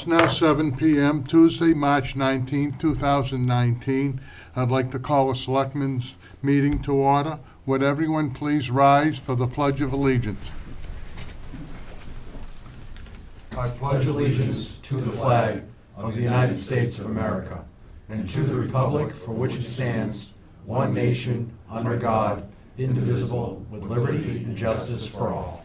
It's now 7 p.m., Tuesday, March 19, 2019. I'd like to call a Selectmen's meeting to order. Would everyone please rise for the Pledge of Allegiance? I pledge allegiance to the flag of the United States of America and to the republic for which it stands, one nation, under God, indivisible, with liberty and justice for all.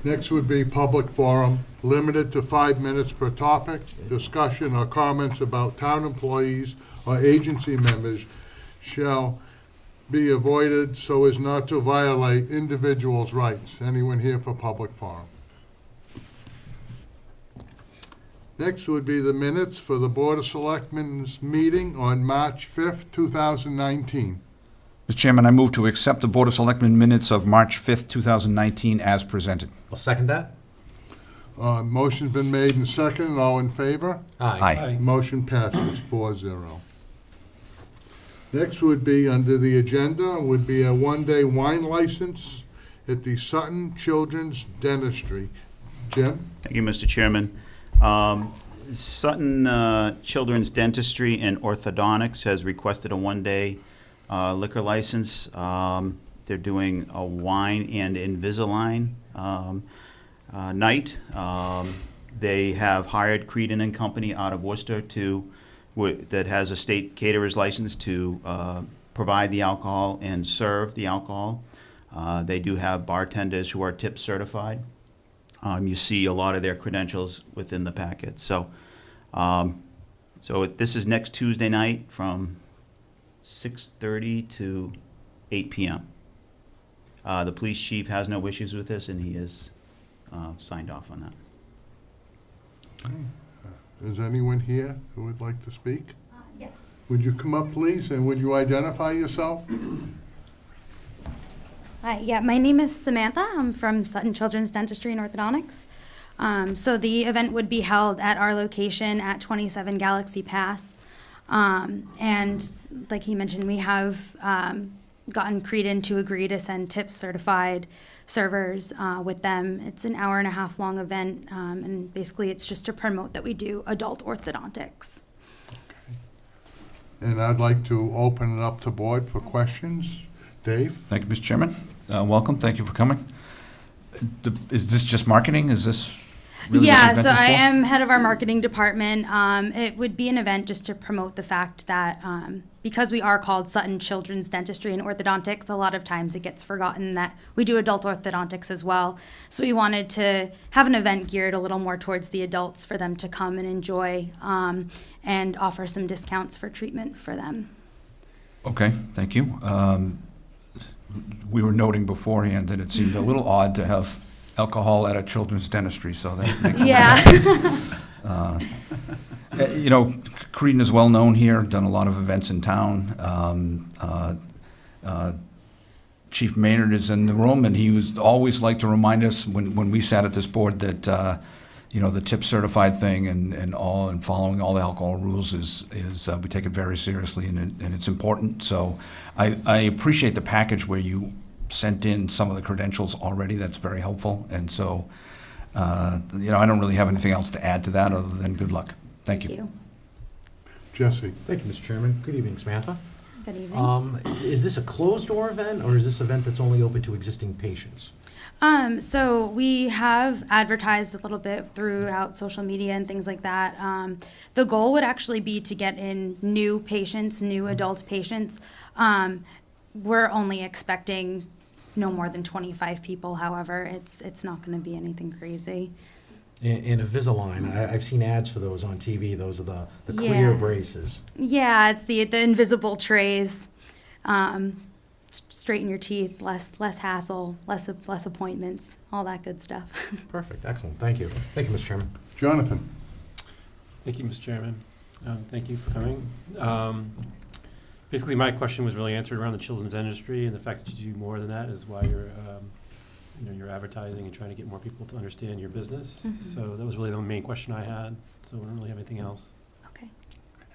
Next would be public forum, limited to 5 minutes per topic. Discussion or comments about town employees or agency members shall be avoided so as not to violate individuals' rights. Anyone here for public forum? Next would be the minutes for the Board of Selectmen's meeting on March 5th, 2019. Mr. Chairman, I move to accept the Board of Selectmen minutes of March 5th, 2019 as presented. I'll second that. Motion's been made and seconded. All in favor? Aye. Motion passes 4-0. Next would be, under the agenda, would be a one-day wine license at the Sutton Children's Dentistry. Jim? Thank you, Mr. Chairman. Sutton Children's Dentistry and Orthodontics has requested a one-day liquor license. They're doing a wine and Invisalign night. They have hired Creedon and Company out of Worcester that has a state caterer's license to provide the alcohol and serve the alcohol. They do have bartenders who are tip certified. You see a lot of their credentials within the packet. So this is next Tuesday night from 6:30 to 8 p.m. The police chief has no issues with this, and he has signed off on that. Okay. Is anyone here who would like to speak? Yes. Would you come up, please, and would you identify yourself? Hi, yeah, my name is Samantha. I'm from Sutton Children's Dentistry and Orthodontics. So the event would be held at our location at 27 Galaxy Pass. And like he mentioned, we have gotten Creedon to agree to send tips certified servers with them. It's an hour-and-a-half long event, and basically it's just to promote that we do adult orthodontics. Okay. And I'd like to open it up to board for questions. Dave? Thank you, Mr. Chairman. Welcome. Thank you for coming. Is this just marketing? Is this really what the Yeah, event so is for? I am head of our marketing department. It would be an event just to promote the fact that because we are called Sutton Children's Dentistry and Orthodontics, a lot of times it gets forgotten that we do adult orthodontics as well. So we wanted to have an event geared a little more towards the adults for them to come and enjoy and offer some discounts for treatment for them. Okay, thank you. We were noting beforehand that it seemed a little odd to have alcohol at a children's dentistry, so that makes Yeah. You know, Creedon is well known here, done a lot of events in town. Chief Maynard is in the room, and he was always like to remind us when we sat at this board that you know, the tip certified thing and following all the alcohol rules is we take it very seriously, and it's important. So I appreciate the package where you sent in some of the credentials already. That's very helpful. And so you know, I don't really have anything else to add to that other than good luck. Thank you. Jesse? Thank you, Mr. Chairman. Good evening, Samantha. Good evening. Is this a closed-door event, or is this event that's only open to existing patients? So we have advertised a little bit throughout social media and things like that. The goal would actually be to get in new patients, new adult patients. We're only expecting no more than 25 people. However, it's not going to be anything crazy. In Invisalign, I've seen ads for those on TV. Those are the clear Yeah. braces. Yeah, it's the invisible trays. Straighten your teeth, less hassle, less appointments, all that good stuff. Perfect, excellent. Thank you. Thank you, Mr. Chairman. Jonathan? Thank you, Mr. Chairman. Thank you for coming. Basically, my question was really answered around the children's industry, and the fact that you do more than that is why you're advertising and trying to get more people to understand your business. Mhm. So that was really the main question I had. So I don't really have anything else. Okay.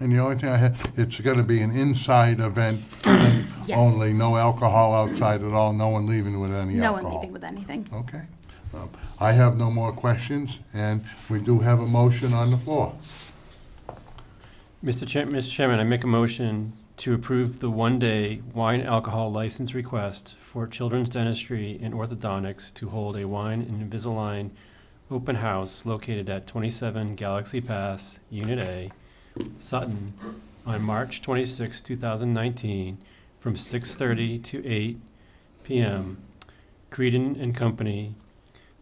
And the only thing I had, it's going to be an inside event Yes. only, no alcohol outside at all, no one leaving with any No alcohol. one leaving with anything. Okay. I have no more questions, and we do have a motion on the floor. Mr. Chairman, I make a motion to approve the one-day wine alcohol license request for Children's Dentistry and Orthodontics to hold a wine and Invisalign open house located at 27 Galaxy Pass, Unit A, Sutton, on March 26, 2019, from 6:30 to 8 p.m. Creedon and Company,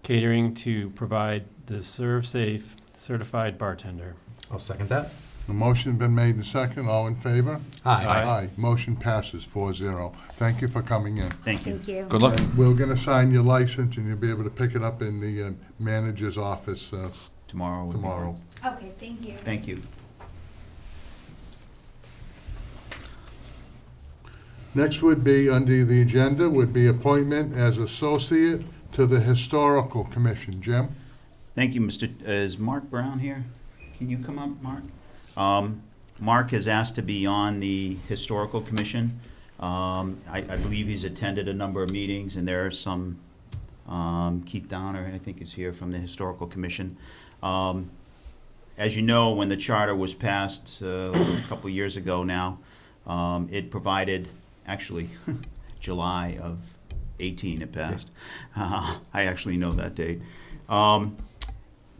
catering to provide the Serve Safe certified bartender. I'll second that. The motion's been made and second. All in favor? Aye. Aye. Motion passes 4-0. Thank you for coming in. Thank you. Thank you. Good luck. And we're gonna sign your license, and you'll be able to pick it up in the manager's office Tomorrow. would be tomorrow. Okay, thank you. fine. Thank you. Next would be, under the agenda, would be appointment as associate to the Historical Commission. Jim? Thank you, Mr. Is Mark Brown here? Can you come up, Mark? Mark has asked to be on the Historical Commission. I believe he's attended a number of meetings, and there are some, Keith Downer, I think, is here from the Historical Commission. As you know, when the charter was passed a couple of years ago now, it provided, actually, July of 18 it passed. I actually know that date.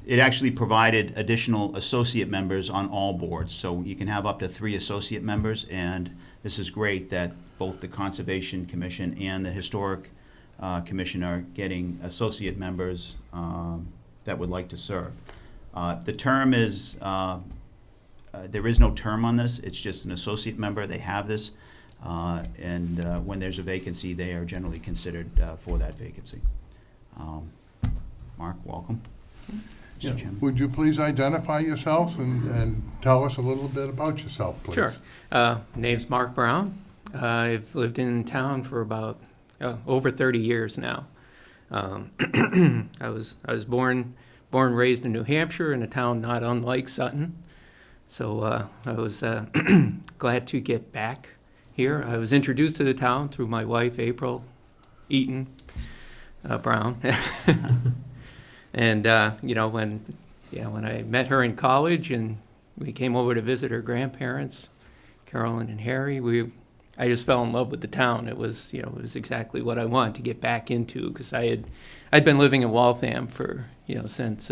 It actually provided additional associate members on all boards, so you can have up to 3 associate members, and this is great that both the Conservation Commission and the Historic Commission are getting associate members that would like to serve. The term is, there is no term on this, it's just an associate member, they have this, and when there's a vacancy, they are generally considered for that vacancy. Mark, welcome. Yeah. Mr. Chairman. Would you please identify yourself and tell us a little bit about yourself, please? Sure. Name's Mark Brown. I've lived in town for about over 30 years now. I was born and raised in New Hampshire in a town not unlike Sutton. So I was glad to get back here. I was introduced to the town through my wife, April Eaton Brown. And when I met her in college and we came over to visit her grandparents, Carolyn and Harry, I just fell in love with the town. It was exactly what I wanted to get back into, because I'd been living in Waltham for since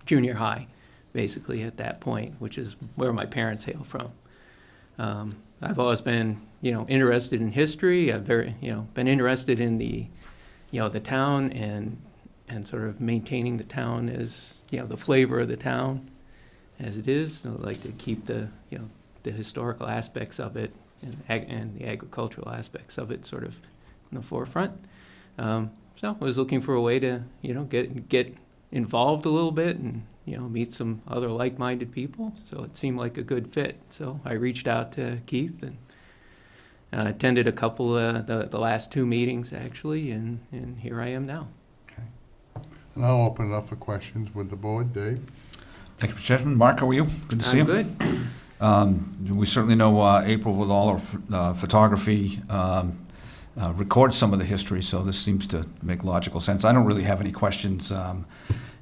junior high, basically at that point, which is where my parents hail from. I've always been interested in history. I've been interested in the town and sort of maintaining the town as the flavor of the town as it is. So I like to keep the historical aspects of it and the agricultural aspects of it sort of in the forefront. So I was looking for a way to get involved a little bit and meet some other like-minded people. So it seemed like a good fit. So I reached out to Keith and attended a couple of the last 2 meetings actually, and here I am now. And I'll open it up for questions with the board. Dave? Thank you, Mr. Chairman. Mark, how are you? Good to see you. I'm good. We certainly know April, with all her photography, records some of the history, so this seems to make logical sense. I don't really have any questions. I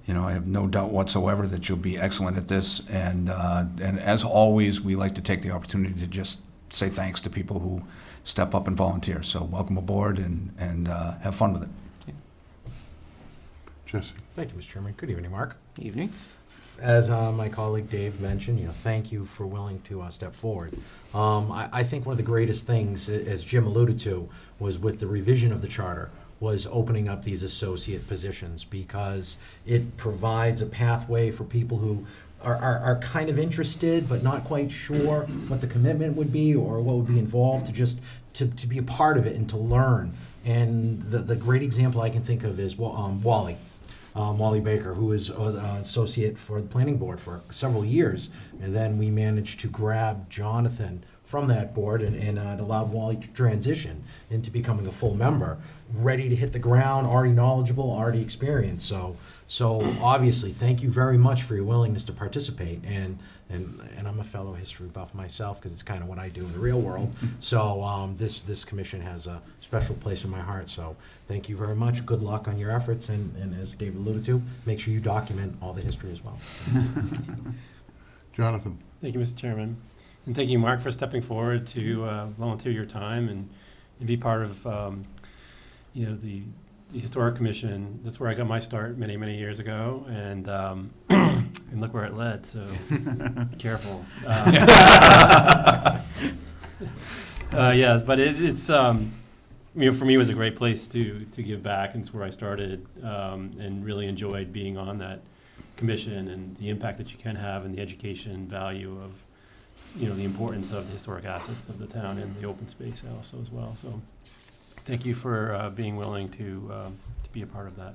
have no doubt whatsoever that you'll be excellent at this. And as always, we like to take the opportunity to just say thanks to people who step up and volunteer. So welcome aboard and have fun with it. Jesse? Thank you, Mr. Chairman. Good evening, Mark. Evening. As my colleague Dave mentioned, thank you for willing to step forward. I think one of the greatest things, as Jim alluded to, was with the revision of the charter, was opening up these associate positions, because it provides a pathway for people who are kind of interested but not quite sure what the commitment would be or what would be involved, to be a part of it and to learn. And the great example I can think of is Wally Baker, who was an associate for the planning board for several years, and then we managed to grab Jonathan from that board, and it allowed Wally to transition into becoming a full member, ready to hit the ground, already knowledgeable, already experienced. So obviously, thank you very much for your willingness to participate. And I'm a fellow history buff myself, because it's kind of what I do in the real world. So this commission has a special place in my heart. So thank you very much. Good luck on your efforts. And as David alluded to, make sure you document all the history as well. Jonathan? Thank you, Mr. Chairman. And thank you, Mark, for stepping forward to volunteer your time and be part of, the Historic Commission. That's where I got my start many, many years ago, and look where it led, so be careful. Yeah, but it's for me, it was a great place to give back, and it's where I started, and really enjoyed being on that commission and the impact that you can have and the education value of, the importance of the historic assets of the town and the open space also as well. So thank you for being willing to be a part of that.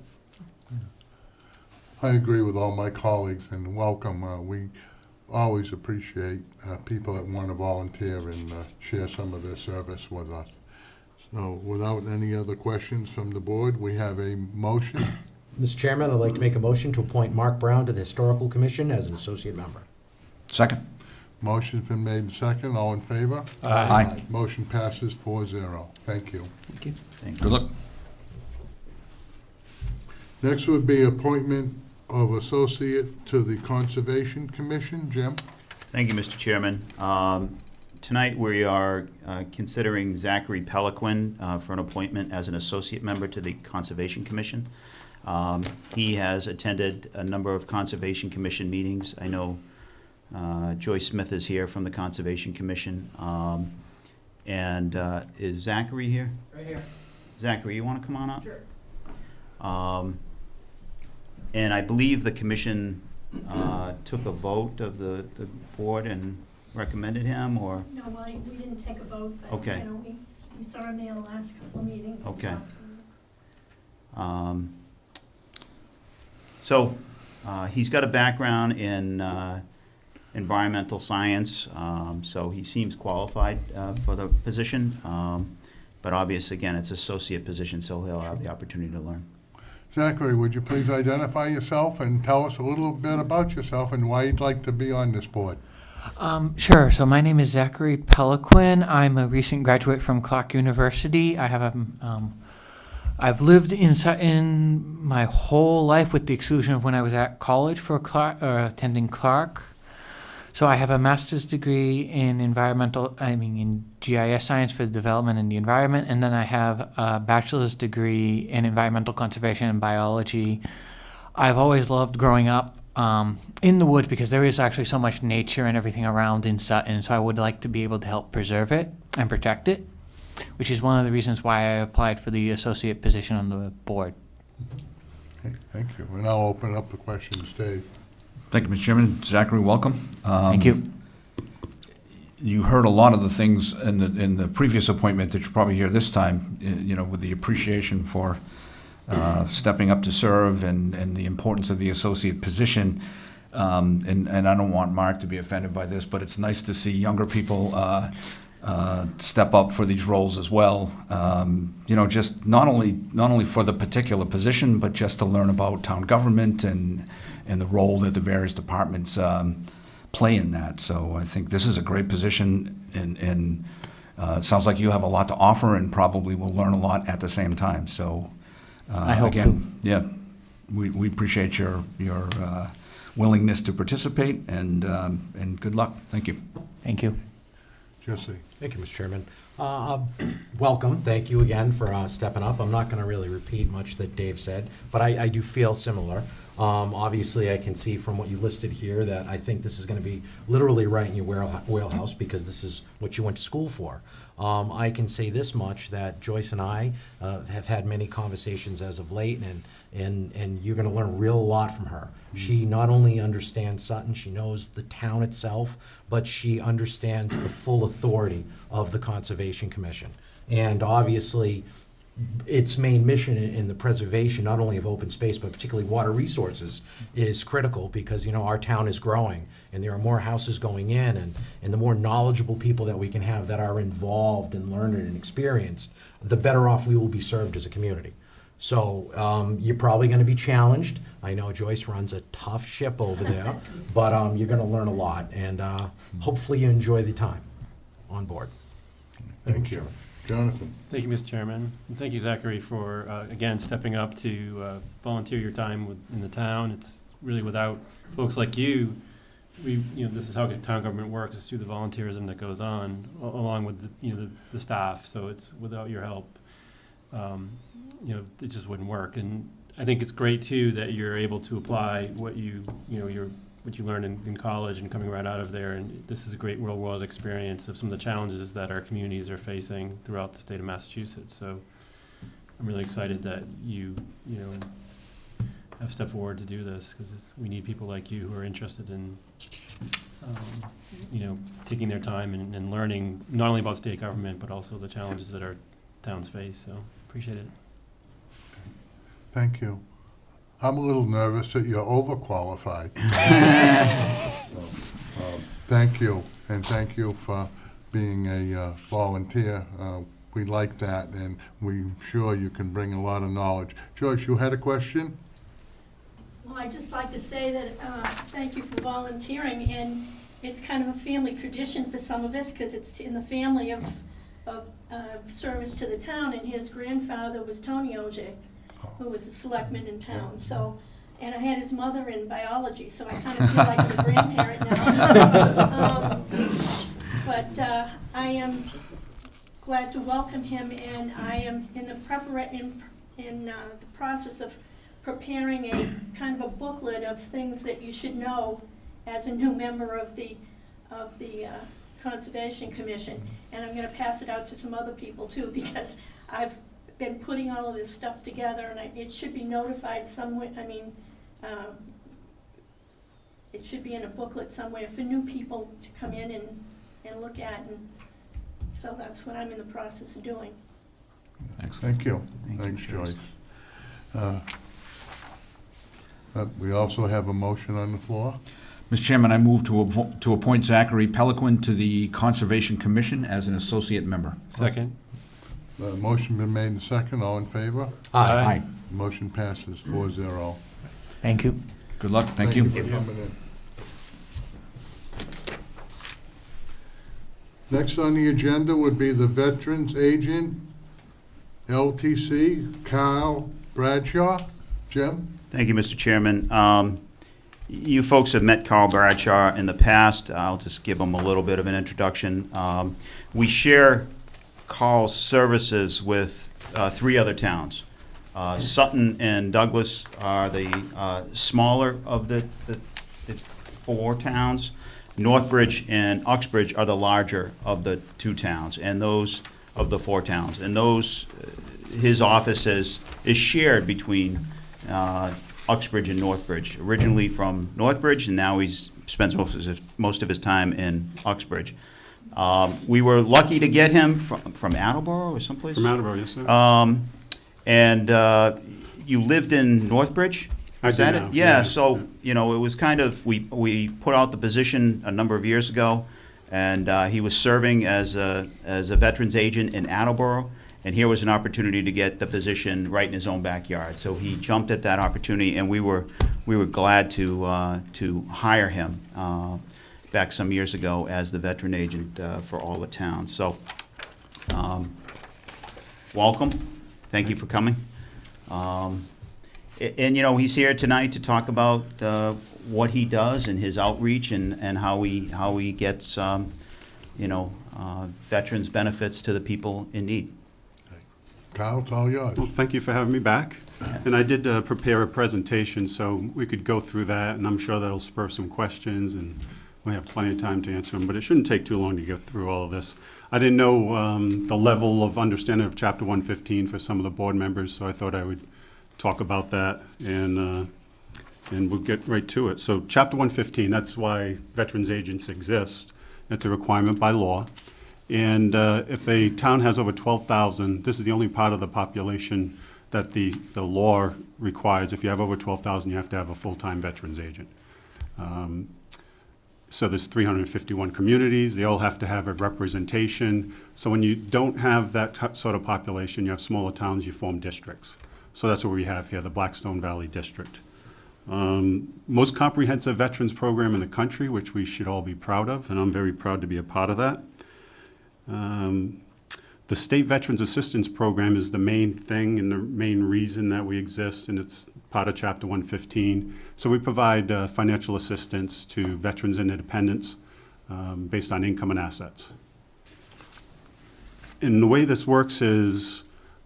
I agree with all my colleagues, and welcome. We always appreciate people that want to volunteer and share some of their service with us. So without any other questions from the board, we have a motion. Mr. Chairman, I'd like to make a motion to appoint Mark Brown to the Historical Commission as an associate member. Second. Motion's been made and second. All in favor? Aye. Motion passes 4-0. Thank you. Thank you. Good luck. Next would be appointment of associate to the Conservation Commission. Jim? Thank you, Mr. Chairman. Tonight, we are considering Zachary Peliquin for an appointment as an associate member to the Conservation Commission. He has attended a number of Conservation Commission meetings. I know Joyce Smith is here from the Conservation Commission. And is Zachary here? Right here. Zachary, you want to come on up? Sure. And I believe the commission took a vote of the board and recommended him, or? No, we didn't take a vote, but, Okay. we saw him there the last couple of meetings. and Okay. talked to him. So he's got a background in environmental science, so he seems qualified for the position. But obviously, again, it's associate position, so he'll have the opportunity to learn. Zachary, would you please identify yourself and tell us a little bit about yourself and why you'd like to be on this board? Sure. So my name is Zachary Peliquin. I'm a recent graduate from Clark University. I have I've lived in Sutton my whole life, with the exclusion of when I was at college for attending Clark. So I have a master's degree in in GIS science for the development and the environment, and then I have a bachelor's degree in environmental conservation and biology. I've always loved growing up in the woods, because there is actually so much nature and everything around in Sutton, so I would like to be able to help preserve it and protect it, which is one of the reasons why I applied for the associate position on the board. Okay, thank you. And I'll open up the questions, Dave. Thank you, Mr. Chairman. Zachary, welcome. Thank you. You heard a lot of the things in the previous appointment that you probably hear this time, with the appreciation for stepping up to serve and the importance of the associate position. And I don't want Mark to be offended by this, but it's nice to see younger people step up for these roles as well. Just not only for the particular position, but just to learn about town government and the role that the various departments play in that. So I think this is a great position, and it sounds like you have a lot to offer and probably will learn a lot at the same time. So I hope again, yeah, we appreciate your willingness to participate, and good luck. Thank you. Thank you. Jesse? Thank you, Mr. Chairman. Welcome. Thank you again for stepping up. I'm not going to really repeat much that Dave said, but I do feel similar. Obviously, I can see from what you listed here that I think this is going to be literally right in your wheelhouse, because this is what you went to school for. I can say this much, that Joyce and I have had many conversations as of late, and you're going to learn a real lot from her. She not only understands Sutton, she knows the town itself, but she understands the full authority of the Conservation Commission. And obviously, its main mission in the preservation, not only of open space, but particularly water resources, is critical because, you know, our town is growing and there are more houses going in, and the more knowledgeable people that we can have that are involved and learned and experienced, the better off we will be served as a community. So you're probably going to be challenged. I know Joyce runs a tough ship over there, but you're going to learn a lot, and hopefully you enjoy the time on board. Thank you. Jonathan? Thank you, Mr. Chairman. And thank you, Zachary, for, again, stepping up to volunteer your time in the town. It's really without folks like you, this is how town government works, it's through the volunteerism that goes on, along with, the staff. So it's without your help, it just wouldn't work. And I think it's great, too, that you're able to apply what what you learned in college and coming right out of there. And this is a great real-world experience of some of the challenges that our communities are facing throughout the state of Massachusetts. So I'm really excited that you have stepped forward to do this, because we need people like you who are interested in, taking their time and learning not only about state government, but also the challenges that our towns face. So appreciate it. Thank you. I'm a little nervous that you're overqualified. Thank you, and thank you for being a volunteer. We like that, and we're sure you can bring a lot of knowledge. Joyce, you had a question? Well, I'd just like to say that, thank you for volunteering, and it's kind of a family tradition for some of us, because it's in the family of service to the town, and his grandfather was Tony Ogier, who was a selectman in town. So, and I had his mother in biology, so I kind of feel like I'm a grandparent now. But I am glad to welcome him, and I am in the process of preparing a kind of a booklet of things that you should know as a new member of the Conservation Commission. And I'm going to pass it out to some other people too, because I've been putting all of this stuff together, and it should be notified somewhere. I mean, it should be in a booklet somewhere for new people to come in and look at, and so that's what I'm in the process of doing. Thank you. Thanks, Joyce. We also have a motion on the floor. Mr. Chairman, I move to appoint Zachary Peliquin to the Conservation Commission as an associate member. Second. Motion been made and second. All in favor? Aye. Motion passes 4-0. Thank you. Good luck. Thank you. for coming in. Next on the agenda would be the Veterans Agent, LTC, Kyle Bradshaw. Jim? Thank you, Mr. Chairman. You folks have met Carl Bradshaw in the past. I'll just give him a little bit of an introduction. We share Carl's services with 3 other towns. Sutton and Douglas are the smaller of the 4 towns. Northbridge and Uxbridge are the larger of the 2 towns, and those of the 4 towns. And those, his office is shared between Uxbridge and Northbridge. Originally from Northbridge, and now he's spends most of his time in Uxbridge. We were lucky to get him from Attleboro or someplace. From Attleboro, yes, sir. And you lived in Northbridge? I Is do that now, it? Yeah, yeah. so, it was kind of, we put out the position a number of years ago, and he was serving as a veterans agent in Attleboro, and here was an opportunity to get the position right in his own backyard. So he jumped at that opportunity, and we were glad to hire him back some years ago as the veteran agent for all the towns. So, welcome. Thank you for coming. And he's here tonight to talk about what he does and his outreach and how he gets veterans benefits to the people in need. Kyle, it's all yours. Well, thank you for having me back. And I did prepare a presentation, so we could go through that, and I'm sure that'll spur some questions, and we have plenty of time to answer them, but it shouldn't take too long to get through all of this. I didn't know the level of understanding of Chapter 115 for some of the board members, so I thought I would talk about that, and we'll get right to it. So Chapter 115, that's why veterans agents exist. It's a requirement by law. And if a town has over 12,000, this is the only part of the population that the law requires. If you have over 12,000, you have to have a full-time veterans agent. So there's 351 communities. They all have to have a representation. So when you don't have that sort of population, you have smaller towns, you form districts. So that's what we have here, the Blackstone Valley District. Most comprehensive veterans program in the country, which we should all be proud of, and I'm very proud to be a part of that. The State Veterans Assistance Program is the main thing and the main reason that we exist, and it's part of Chapter 115. So we provide financial assistance to veterans and their dependents based on income and assets. And the way this works is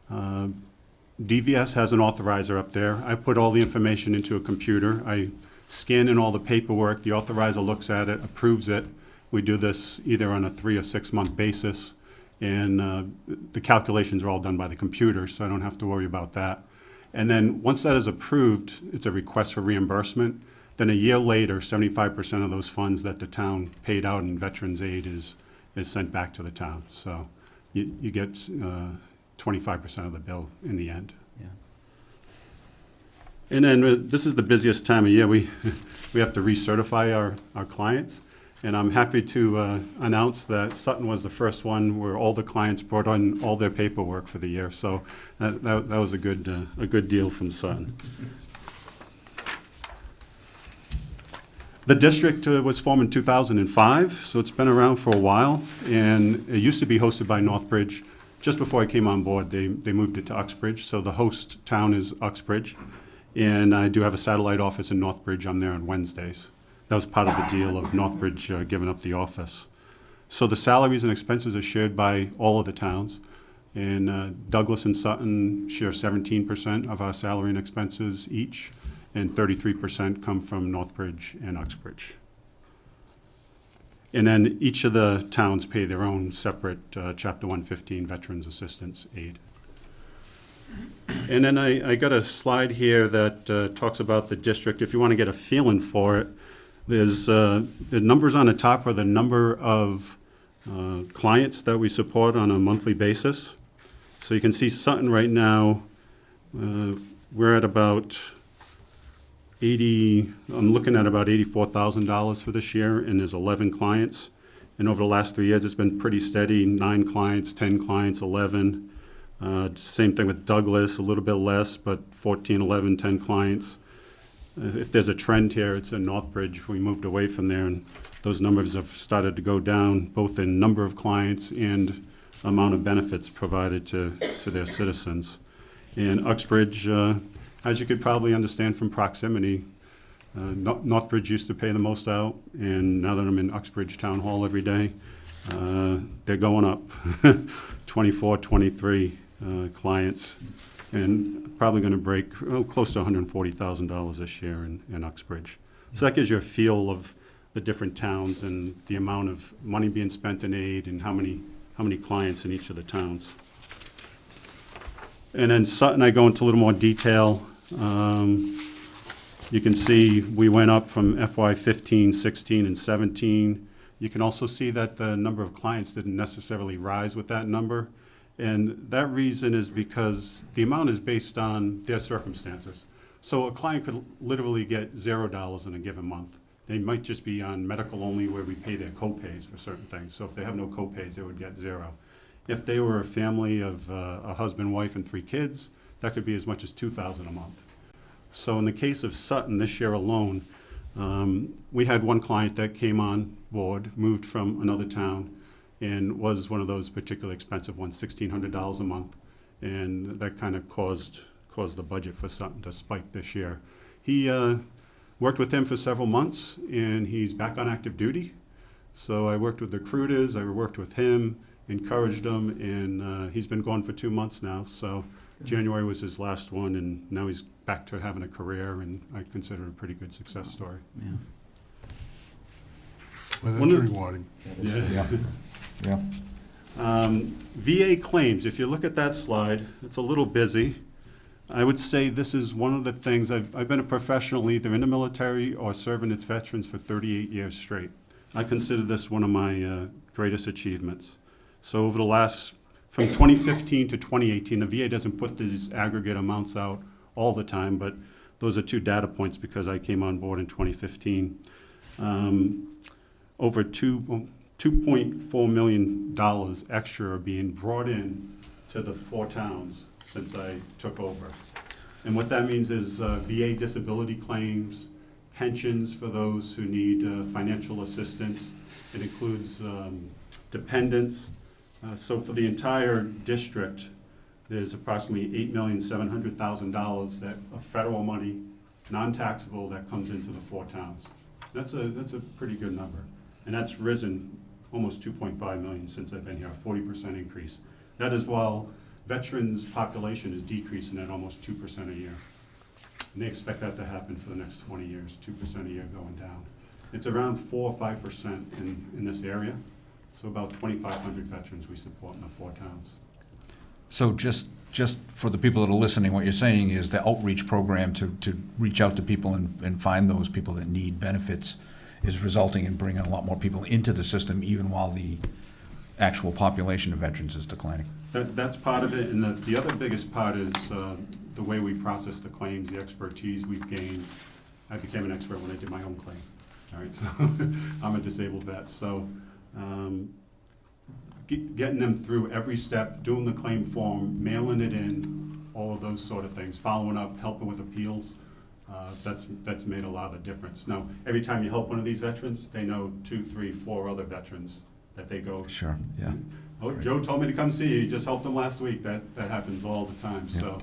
DVS has an authorizer up there. I put all the information into a computer. I scan in all the paperwork. The authorizer looks at it, approves it. We do this either on a 3 or 6 month basis. And the calculations are all done by the computer, so I don't have to worry about that. And then once that is approved, it's a request for reimbursement. Then a year later, 75% of those funds that the town paid out in veterans aid is sent back to the town. So you get 25% of the bill in the end. Yeah. And then this is the busiest time of year. We have to recertify our clients. And I'm happy to announce that Sutton was the first one where all the clients brought on all their paperwork for the year. So that was a good deal from Sutton. The district was formed in 2005, so it's been around for a while. And it used to be hosted by Northbridge. Just before I came on board, they moved it to Uxbridge. So the host town is Uxbridge. And I do have a satellite office in Northbridge. I'm there on Wednesdays. That was part of the deal of Northbridge giving up the office. So the salaries and expenses are shared by all of the towns. And Douglas and Sutton share 17% of our salary and expenses each, and 33% come from Northbridge and Uxbridge. And then each of the towns pay their own separate Chapter 115 Veterans Assistance Aid. And then I got a slide here that talks about the district. If you want to get a feeling for it, there's the numbers on the top are the number of clients that we support on a monthly basis. So you can see Sutton right now, we're at about I'm looking at about $84,000 for this year, and there's 11 clients. And over the last 3 years, it's been pretty steady, 9 clients, 10 clients, 11. Same thing with Douglas, a little bit less, but 14, 11, 10 clients. If there's a trend here, it's in Northbridge. We moved away from there, and those numbers have started to go down, both in number of clients and amount of benefits provided to their citizens. And Uxbridge, as you could probably understand from proximity, Northbridge used to pay the most out, and now that I'm in Uxbridge Town Hall every day, they're going up. 24, 23 clients, and probably going to break close to $140,000 this year in Uxbridge. So that gives you a feel of the different towns and the amount of money being spent in aid and how many clients in each of the towns. And then Sutton, I go into a little more detail. You can see we went up from FY 15, 16, and 17. You can also see that the number of clients didn't necessarily rise with that number. And that reason is because the amount is based on their circumstances. So a client could literally get $0 in a given month. They might just be on medical only where we pay their co-pays for certain things. So if they have no co-pays, they would get 0. If they were a family of a husband, wife, and 3 kids, that could be as much as $2,000 a month. So in the case of Sutton this year alone, we had one client that came on board, moved from another town, and was one of those particularly expensive ones, $1,600 a month. And that kind of caused the budget for Sutton to spike this year. He worked with him for several months, and he's back on active duty. So I worked with the recruiters, I worked with him, encouraged him, and he's been gone for 2 months now. So January was his last one, and now he's back to having a career, and I consider it a pretty good success story. Yeah. Well, One that's of- rewarding. Yeah. VA claims, if you look at that slide, it's a little busy. I would say this is one of the things, I've been a professional either in the military or serving its veterans for 38 years straight. I consider this one of my greatest achievements. So over the last, from 2015 to 2018, the VA doesn't put these aggregate amounts out all the time, but those are 2 data points because I came on board in 2015. Over $2.4 million extra are being brought in to the 4 towns since I took over. And what that means is VA disability claims, pensions for those who need financial assistance. It includes dependents. So for the entire district, there's approximately $8,700,000 that of federal money, non-taxable, that comes into the 4 towns. That's a pretty good number. And that's risen almost 2.5 million since I've been here, a 40% increase. That is while veterans' population is decreasing at almost 2% a year. And they expect that to happen for the next 20 years, 2% a year going down. It's around 4 or 5% in this area. So about 2,500 veterans we support in the 4 towns. So just for the people that are listening, what you're saying is the outreach program to reach out to people and find those people that need benefits is resulting in bringing a lot more people into the system, even while the actual population of veterans is declining. That's part of it, and the other biggest part is the way we process the claims, the expertise we've gained. I became an expert when I did my own claim. All right, so I'm a disabled vet, so getting them through every step, doing the claim form, mailing it in, all of those sort of things, following up, helping with appeals, that's made a lot of the difference. Now, every time you help one of these veterans, they know 2, 3, 4 other veterans that they go. Sure, yeah. Oh, Joe told me to come see you, you just helped them last week. That happens all the time. Yeah. So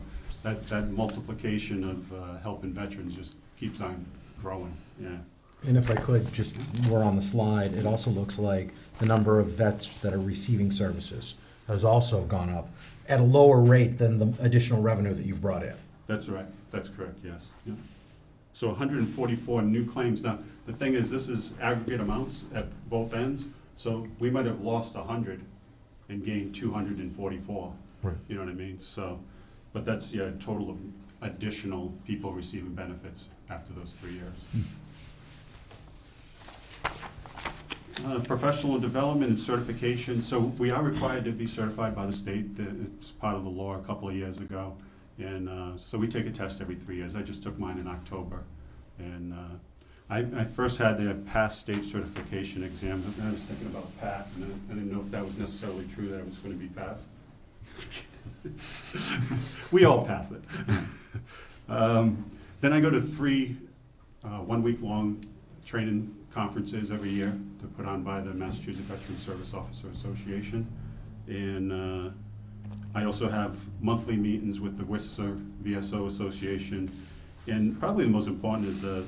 that multiplication of helping veterans just keeps on growing, yeah. And if I could, just more on the slide, it also looks like the number of vets that are receiving services has also gone up at a lower rate than the additional revenue that you've brought in. That's right, that's correct, yes. Yeah. So 144 new claims. Now, the thing is, this is aggregate amounts at both ends, so we might have lost 100 and gained 244. Right. You know what I mean? So, but that's, yeah, a total of additional people receiving benefits after those 3 years. Professional development and certification. So we are required to be certified by the state. It's part of the law a couple of years ago. And so we take a test every 3 years. I just took mine in October. And I first had to pass state certification exam. But I was thinking about PAT, and I didn't know if that was necessarily true that it was going to be passed. We all pass it. Then I go to 3 one-week-long training conferences every year to put on by the Massachusetts Veteran Service Officer Association. And I also have monthly meetings with the Worcester VSO Association. And probably the most important is the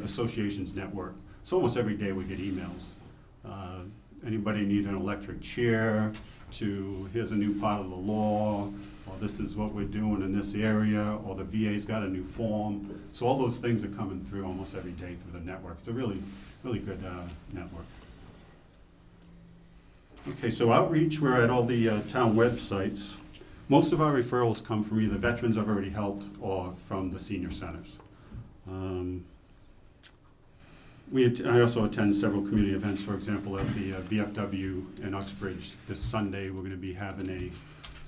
association's network. So almost every day we get emails. Anybody need an electric chair, to here's a new part of the law, or this is what we're doing in this area, or the VA's got a new form. So all those things are coming through almost every day through the network. It's a really, really good network. Okay, so outreach, we're at all the town websites. Most of our referrals come from either veterans I've already helped or from the senior centers. I also attend several community events, for example, at the VFW in Uxbridge this Sunday. We're going to be having a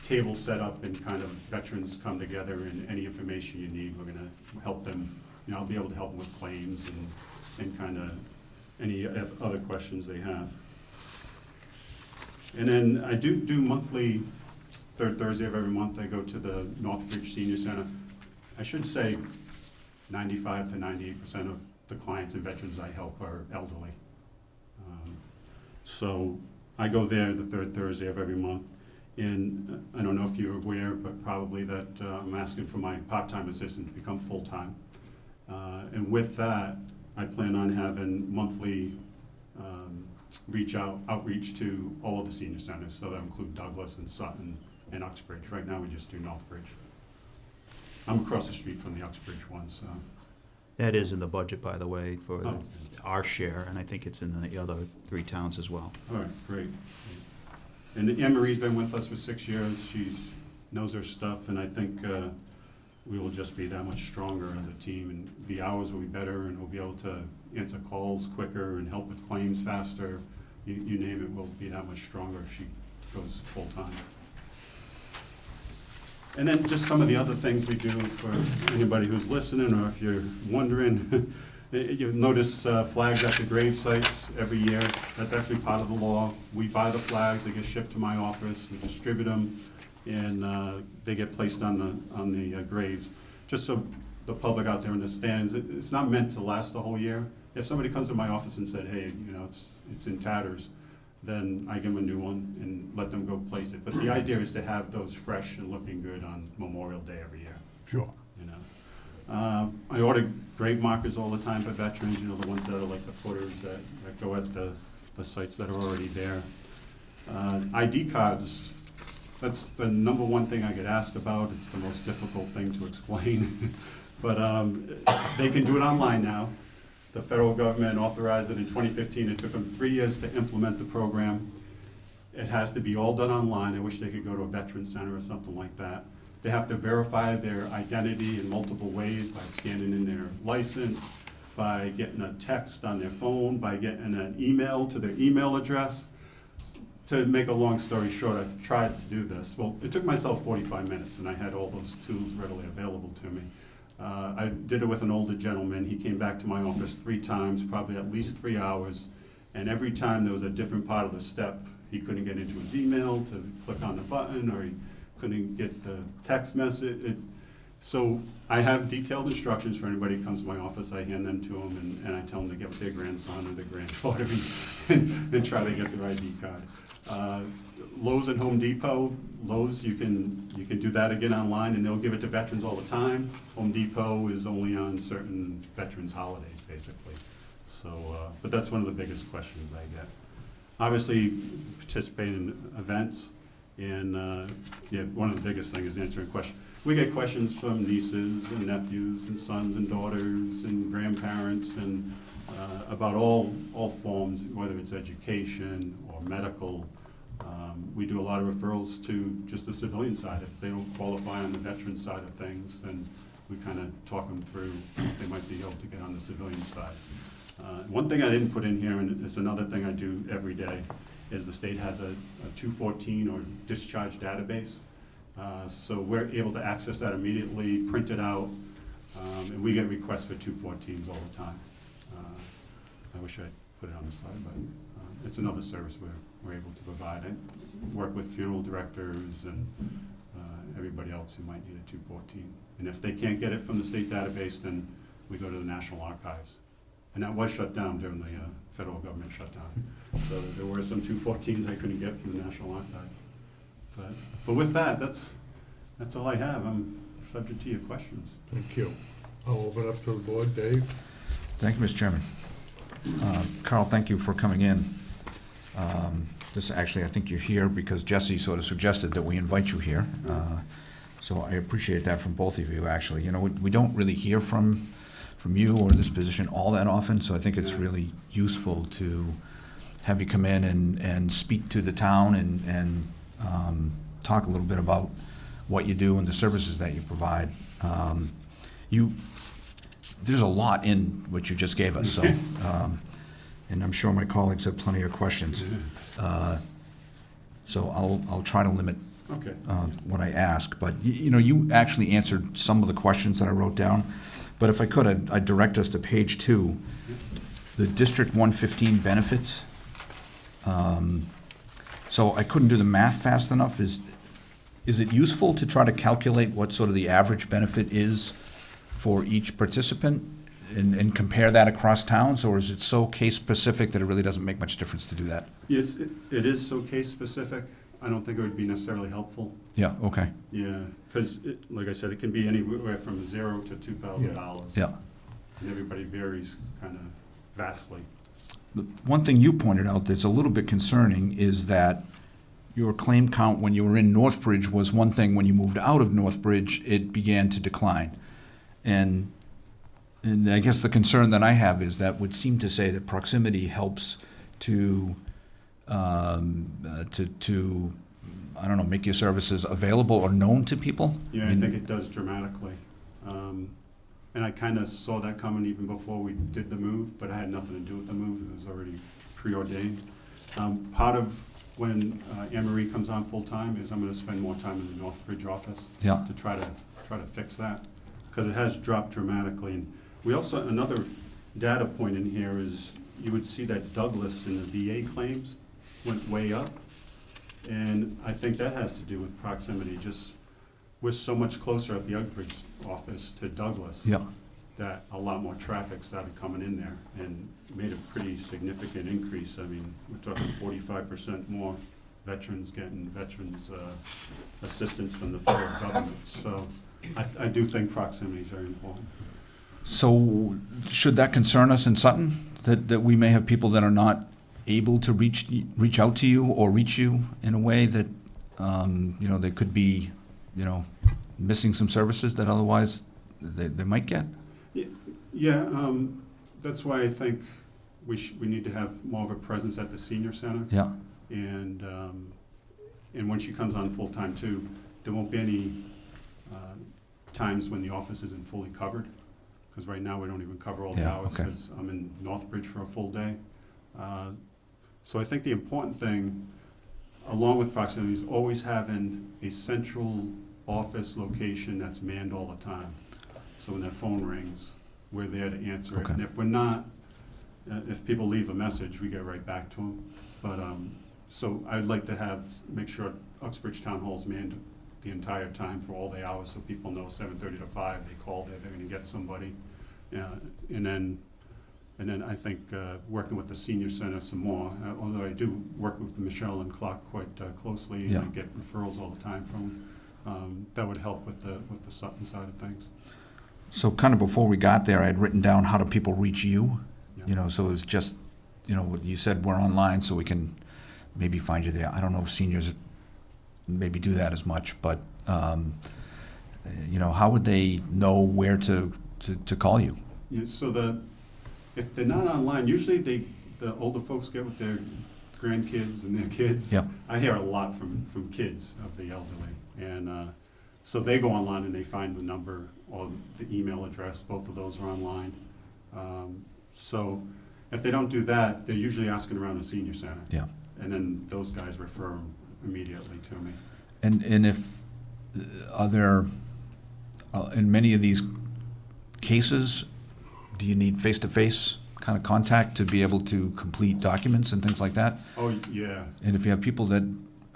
table set up and kind of veterans come together, and any information you need, we're going to help them. You know, I'll be able to help them with claims and kind of any other questions they have. And then I do monthly, third Thursday of every month, I go to the Northbridge Senior Center. I should say 95 to 98% of the clients and veterans I help are elderly. So I go there the third Thursday of every month. And I don't know if you're aware, but probably that I'm asking for my part-time assistant to become full-time. And with that, I plan on having monthly outreach to all of the senior centers. So that include Douglas and Sutton and Uxbridge. Right now we just do Northbridge. I'm across the street from the Uxbridge one, so. That is in the budget, by the way, for Oh. our share, and I think it's in the other 3 towns as well. All right, great. And Anne Marie's been with us for 6 years. She knows her stuff, and I think we will just be that much stronger as a team, and the hours will be better, and we'll be able to answer calls quicker and help with claims faster. You name it, we'll be that much stronger if she goes full-time. And then just some of the other things we do for anybody who's listening, or if you're wondering, you'll notice flags at the grave sites every year. That's actually part of the law. We buy the flags, they get shipped to my office, we distribute them, and they get placed on the graves. Just so the public out there understands, it's not meant to last the whole year. If somebody comes to my office and said, hey, it's in tatters, then I give them a new one and let them go place it. But the idea is to have those fresh and looking good on Memorial Day every year, Sure. you know. I order grave markers all the time for veterans, the ones that are like the footers that go at the sites that are already there. ID cards, that's the number one thing I get asked about. It's the most difficult thing to explain. But they can do it online now. The federal government authorized it in 2015. It took them 3 years to implement the program. It has to be all done online. I wish they could go to a veteran center or something like that. They have to verify their identity in multiple ways, by scanning in their license, by getting a text on their phone, by getting an email to their email address. To make a long story short, I've tried to do this. Well, it took myself 45 minutes, and I had all those tools readily available to me. I did it with an older gentleman. He came back to my office 3 times, probably at least 3 hours, and every time there was a different part of the step. He couldn't get into his email to click on the button, or he couldn't get the text message. So I have detailed instructions for anybody who comes to my office. I hand them to them, and I tell them to get with their grandson or their granddaughter and try to get their ID card. Lowe's and Home Depot. Lowe's, you can do that again online, and they'll give it to veterans all the time. Home Depot is only on certain veterans holidays, basically. So, but that's one of the biggest questions I get. Obviously, participate in events, and one of the biggest things is answering questions. We get questions from nieces and nephews and sons and daughters and grandparents, and about all forms, whether it's education or medical. We do a lot of referrals to just the civilian side. If they don't qualify on the veteran side of things, then we kind of talk them through if they might be able to get on the civilian side. One thing I didn't put in here, and it's another thing I do every day, is the state has a 214 or discharge database. So we're able to access that immediately, print it out, and we get requests for 214s all the time. I wish I put it on the slide, but it's another service we're able to provide. I work with funeral directors and everybody else who might need a 214. And if they can't get it from the state database, then we go to the National Archives. And that was shut down during the federal government shutdown. So there were some 214s I couldn't get from the National Archives. But with that, that's all I have. I'm subject to your questions. Thank you. I'll open up to the board. Dave? Thank you, Mr. Chairman. Carl, thank you for coming in. This actually, I think you're here because Jesse sort of suggested that we invite you here. So I appreciate that from both of you, actually. We don't really hear from you or this position all that often, so I think it's really useful to have you come in and speak to the town and talk a little bit about what you do and the services that you provide. There's a lot in what you just gave us, so, and I'm sure my colleagues have plenty of questions. So I'll try to limit what I ask, but you actually answered some of the questions that I wrote down. But if I could, I'd direct us to page 2, the District 115 benefits. So I couldn't do the math fast enough. Is it useful to try to calculate what sort of the average benefit is for each participant and compare that across towns, or is it so case-specific that it really doesn't make much difference to do that? Yes, it is so case-specific. I don't think it would be necessarily helpful. Yeah, okay. Yeah, because, like I said, it can be anywhere from $0 to $2,000. Yeah. And everybody varies kind of vastly. The one thing you pointed out that's a little bit concerning is that your claim count when you were in Northbridge was one thing. When you moved out of Northbridge, it began to decline. And I guess the concern that I have is that would seem to say that proximity helps to I don't know, make your services available or known to people? Yeah, I think it does dramatically. And I kind of saw that coming even before we did the move, but I had nothing to do with the move. It was already preordained. Part of when Anne Marie comes on full-time, is I'm gonna spend more time in the Northbridge office. Yeah. To try to fix that, because it has dropped dramatically. And we also, another data point in here is, you would see that Douglas in the VA claims went way up. And I think that has to do with proximity, just, we're so much closer at the Uxbridge office to Douglas. Yeah. That a lot more traffic started coming in there and made a pretty significant increase. I mean, we're talking 45% more veterans getting veterans assistance from the federal government. So I do think proximity is very important. So should that concern us in Sutton, that we may have people that are not able to reach out to you or reach you in a way that, you know, they could be, you know, missing some services that otherwise they might get? Yeah, that's why I think we need to have more of a presence at the senior center. Yeah. And when she comes on full-time too, there won't be any times when the office isn't fully covered, because right now we don't even cover all the Yeah, hours, okay. because I'm in Northbridge for a full day. So I think the important thing, along with proximity, is always having a central office location that's manned all the time. So when that phone rings, we're there to answer it. Okay. And if we're not, if people leave a message, we get right back to them. But, so I'd like to make sure Uxbridge Town Hall's manned the entire time for all the hours, so people know 7:30 to 5, they call there, they're gonna get somebody. And then I think working with the senior center some more, although I do work with Michelle and Clark quite closely, and I Yeah. get referrals all the time from them, that would help with the Sutton side of things. So kind of before we got there, I had written down how do people reach you? Yeah. You know, so it's just, you know, what you said, we're online, so we can maybe find you there. I don't know if seniors maybe do that as much, but, you know, how would they know where to call you? Yeah, so if they're not online, usually the older folks get with their grandkids and their kids. Yep. I hear a lot from kids of the elderly. And so they go online and they find the number or the email address. Both of those are online. So if they don't do that, they're usually asking around the senior center. Yeah. And then those guys refer them immediately to me. And if, are there, in many of these cases, do you need face-to-face kind of contact to be able to complete documents and things like that? Oh, yeah. And if you have people that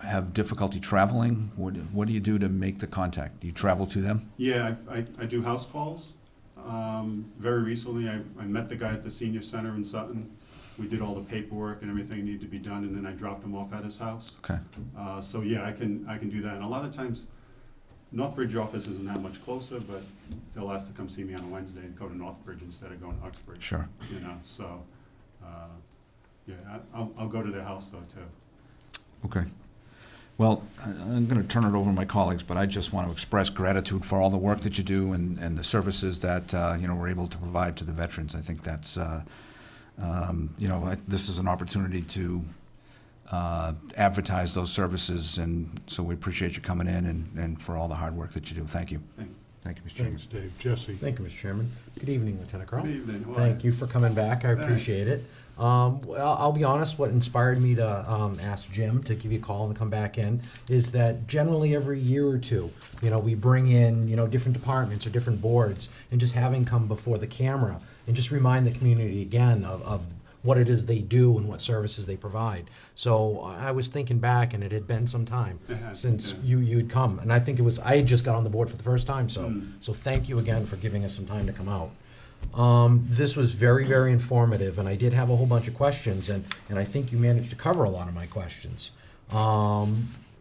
have difficulty traveling, what do you do to make the contact? Do you travel to them? Yeah, I do house calls. Very recently, I met the guy at the senior center in Sutton. We did all the paperwork and everything needed to be done, and then I dropped him off at his house. Okay. So yeah, I can do that. And a lot of times, Northbridge office isn't that much closer, but they'll ask to come see me on a Wednesday and go to Northbridge instead of going to Uxbridge. Sure. You know, so, yeah, I'll go to their house though, too. Okay. Well, I'm going to turn it over to my colleagues, but I just want to express gratitude for all the work that you do and the services that, you know, we're able to provide to the veterans. I think that's, you know, this is an opportunity to advertise those services, and so we appreciate you coming in and for all the hard work that you do. Thank you. Thank you, Mr. Chairman. Thanks, Dave. Jesse? Thank you, Mr. Chairman. Good evening, Lieutenant Colonel. Good evening. How are Thank you for coming back. I Thanks. appreciate it. Well, I'll be honest, what inspired me to ask Jim to give you a call and come back in is that generally every year or two, you know, we bring in, you know, different departments or different boards, and just having come before the camera and just remind the community again of what it is they do and what services they provide. So I was thinking back, and it had been some time It has, since yeah. you'd come, and I think I had just got on the board for the first time, so Mm. so thank you again for giving us some time to come out. This was very, very informative, and I did have a whole bunch of questions, and I think you managed to cover a lot of my questions.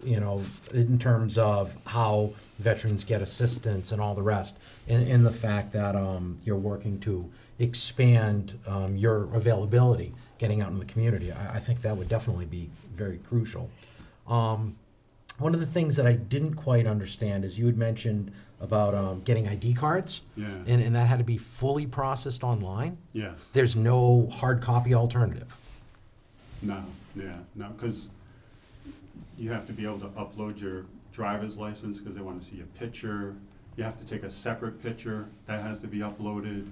You know, in terms of how veterans get assistance and all the rest, and the fact that you're working to expand your availability, getting out in the community. I think that would definitely be very crucial. One of the things that I didn't quite understand is you had mentioned about getting ID cards, Yeah, and that had to be fully processed online. yes. There's no hard copy alternative. No, because you have to be able to upload your driver's license because they want to see a picture. You have to take a separate picture, that has to be uploaded.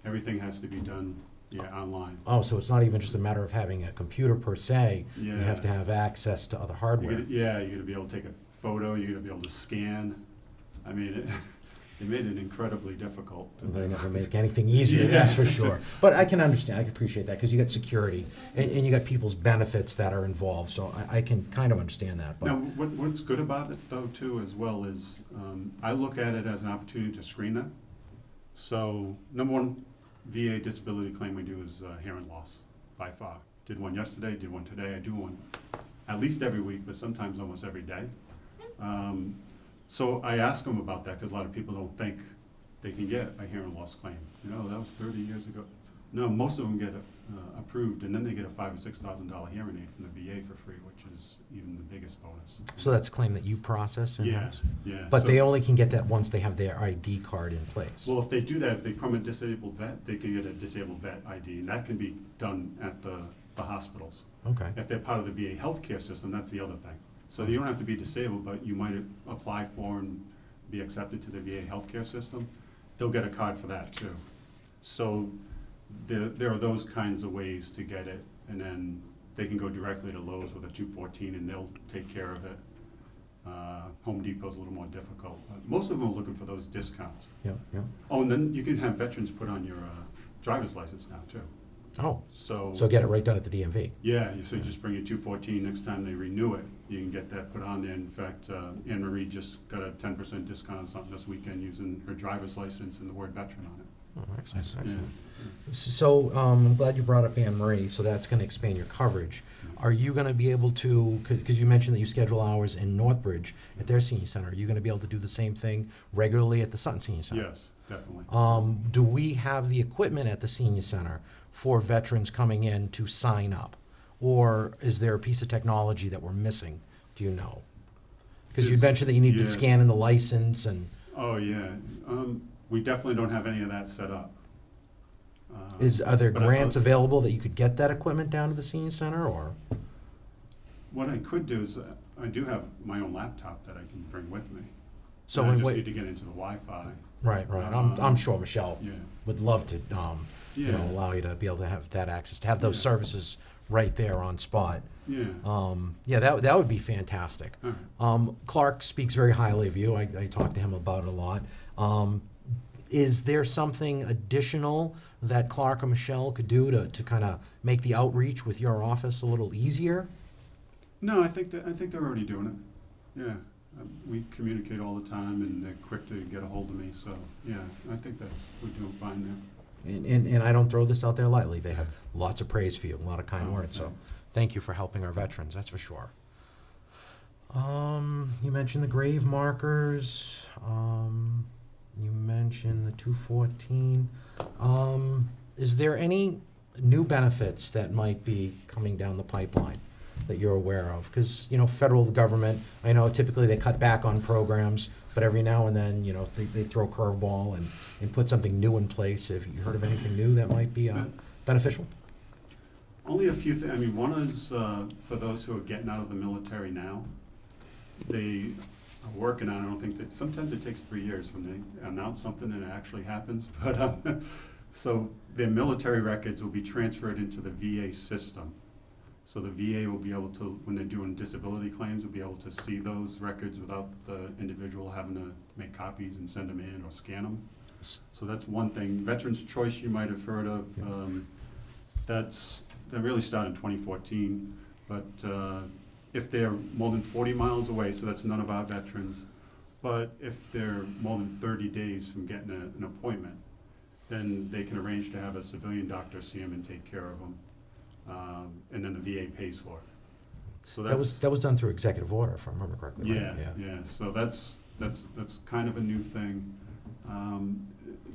Everything has to be done Yeah, online. Oh, so it's not even just a matter of having a computer per se, you Yeah. have to have access to other hardware. Yeah, you're gonna be able to take a photo, you're gonna be able to scan. I mean, it made it incredibly difficult. They never make anything easier, Yeah. that's for sure. But I can understand, I can appreciate that, because you got security, and you got people's benefits that are involved, so I can kind of understand that, Now, but, what's good about it though too, as well, is I look at it as an opportunity to screen them. So, number one, VA disability claim we do is hearing loss, by far. Did one yesterday, did one today, I do one at least every week, but sometimes almost every day. So I ask them about that, because a lot of people don't think they can get a hearing loss claim. You know, that was 30 years ago. No, most of them get approved, and then they get a $5,000 or $6,000 hearing aid from the VA for free, which is even the biggest bonus. so that's a claim that you process Yeah, in-house? yeah. But So- they only can get that once they have their ID card in place? Well, if they do that, if they become a disabled vet, they can get a disabled vet ID, and that can be done at the hospitals. Okay, If they're part of the VA healthcare system, that's the other thing. So you don't have to be disabled, but you might apply for and be accepted to the VA healthcare system. They'll get a card for that too. So there are those kinds of ways to get it, and then they can go directly to Lowe's with a 214 and they'll take care of it. Home Depot's a little more difficult. Most of them are looking for those discounts. yeah, yeah. Oh, and then you can have veterans put on your driver's license now too. Oh, So so get it right done at the DMV? yeah, so you just bring your 214, next time they renew it, you can get that put on there. In fact, Anne Marie just got a 10% discount on something this weekend using her driver's license and the word veteran on it. Oh, excellent, Yeah. excellent. So, I'm glad you brought up Anne Marie, so that's gonna expand your coverage. Are you gonna be able to, because you mentioned that you schedule hours in Northbridge at their senior center, are you gonna be able to do the same thing regularly at the Sutton Senior Center? Yes, definitely. Do we have the equipment at the senior center for veterans coming in to sign up? Or is there a piece of technology that we're missing? Do you know? Because you It's- mentioned that you need to yeah. scan in the license and, Oh, yeah. We definitely don't have any of that set up. are there But I- grants available that you could get that equipment down to the senior center, or? What I could do is, I do have my own laptop that I can bring with me. So I when just wait- need to get into the Wi-Fi. Right, right. I'm sure Michelle Yeah. would love to, you know, Yeah. allow you to be able to have that access, to have those Yeah. services right there on spot. Yeah. Yeah, that would be fantastic. All right. Clark speaks very highly of you. I talked to him about it a lot. Is there something additional that Clark or Michelle could do to kind of make the outreach with your office a little easier? No, I think they're already doing it. Yeah, we communicate all the time, and they're quick to get a hold of me. So yeah, I think we're doing fine there. And I don't throw this out there lightly. They have lots of praise for you, a lot of kind Oh, words. So thanks. thank you for helping our veterans, that's for sure. You mentioned the grave markers. You mentioned the 214. Is there any new benefits that might be coming down the pipeline that you're aware of? Because, you know, federal government, I know typically they cut back on programs, but every now and then, you know, they throw a curveball and put something new in place. Have you heard of anything new that might be beneficial? Only a few things. I mean, one is for those who are getting out of the military now. They are working on it. I don't think that sometimes it takes 3 years when they announce something and it actually happens. But so their military records will be transferred into the VA system. So the VA will be able to, when they're doing disability claims, will be able to see those records without the individual having to make copies and send them in or scan them. So that's one thing. Veterans Choice you might have heard of. That really started in 2014. But if they're more than 40 miles away, so that's none of our veterans, but if they're more than 30 days from getting an appointment, then they can arrange to have a civilian doctor see them and take care of them. And then the VA pays for it. So That was done through executive order, if I remember correctly. right? yeah. So that's kind of a new thing.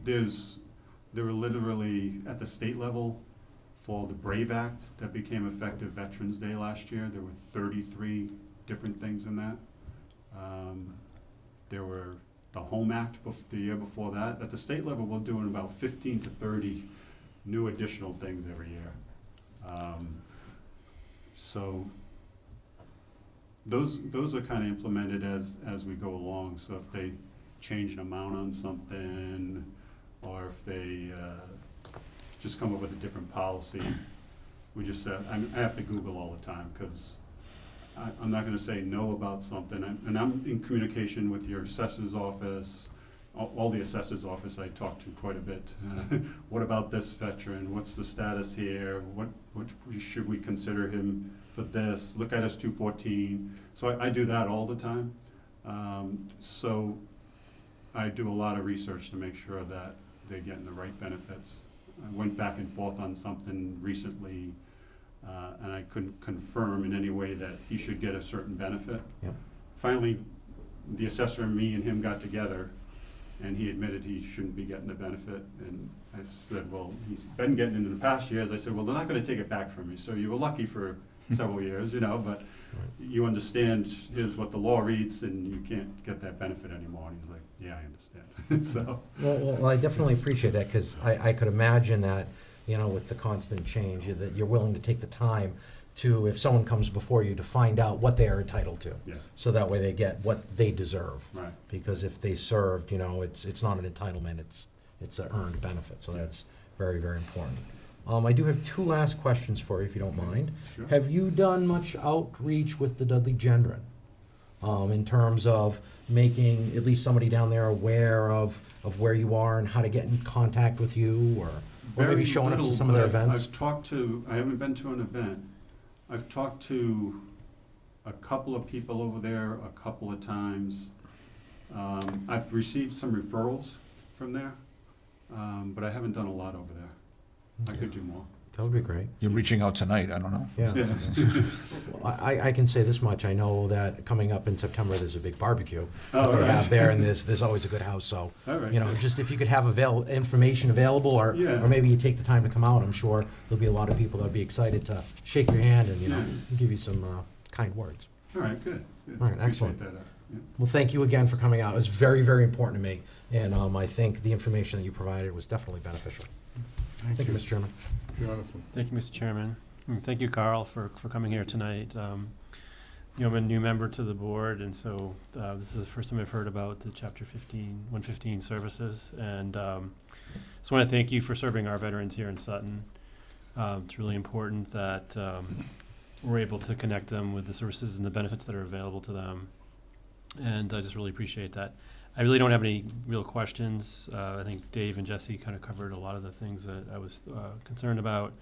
There were literally, at the state level, for the BRAVE Act that became effective Veterans Day last year, there were 33 different things in that. There were the Home Act the year before that. At the state level, we're doing about 15 to 30 new additional things every year. So those are kind of implemented as we go along. So if they change an amount on something, or if they just come up with a different policy. We just, I have to Google all the time, because I'm not gonna say no about something, and I'm in communication with your assessor's office, all the assessor's office I talk to quite a bit. What about this veteran? What's the status here? What should we consider him for this? Look at us 214. So I do that all the time. So I do a lot of research to make sure that they're getting the right benefits. I went back and forth on something recently, and I couldn't confirm in any way that he should get a certain benefit. Yep. Finally, the assessor and me and him got together, and he admitted he shouldn't be getting the benefit. And I said, well, he's been getting it in the past years. I said, well, they're not gonna take it back from you. So you were lucky for several years, but you understand, here's what the law reads, and you can't get that benefit anymore. And he's like, yeah, I understand. So, Well, I definitely appreciate that, because I could imagine that, with the constant change, that you're willing to take the time to, if someone comes before you, to find out what they are entitled to. yeah, So that way they get what they deserve. right. Because if they served, it's not an entitlement, it's an earned benefit. So that's very, very important. I do have two last questions for you, if you don't mind. Sure. Have you done much outreach with the Dudley Gendron? In terms of making at least somebody down there aware of where you are and how to get in contact with you, or maybe Very showing up to little, some of their but events? I haven't been to an event. I've talked to a couple of people over there a couple of times. I've received some referrals from there, but I haven't done a lot over there. I could do more. That would be great. You're reaching out tonight, I don't know. Yeah. Yeah. Well, I can say this much, I know that coming up in September, there's a big barbecue Oh, that they right. have there, and there's always a good house, so, All right. just if you could have information available, or Yeah. maybe you take the time to come out, I'm sure there'll be a lot of people that'll be excited to shake your hand and, Yeah. give you some kind words. All right, good. Good. All right, excellent. Appreciate that. Yeah. Well, thank you again for coming out. It was very, very important to me, and I think the information that you provided was definitely beneficial. Thank you, Mr. Chairman. Jonathan. Thank you, Mr. Chairman. And thank you, Carl, for coming here tonight. I'm a new member to the board, and so this is the first time I've heard about the Chapter 115 services. And just want to thank you for serving our veterans here in Sutton. It's really important that we're able to connect them with the services and the benefits that are available to them. And I just really appreciate that. I really don't have any real questions. I think Dave and Jesse kind of covered a lot of the things that I was concerned about.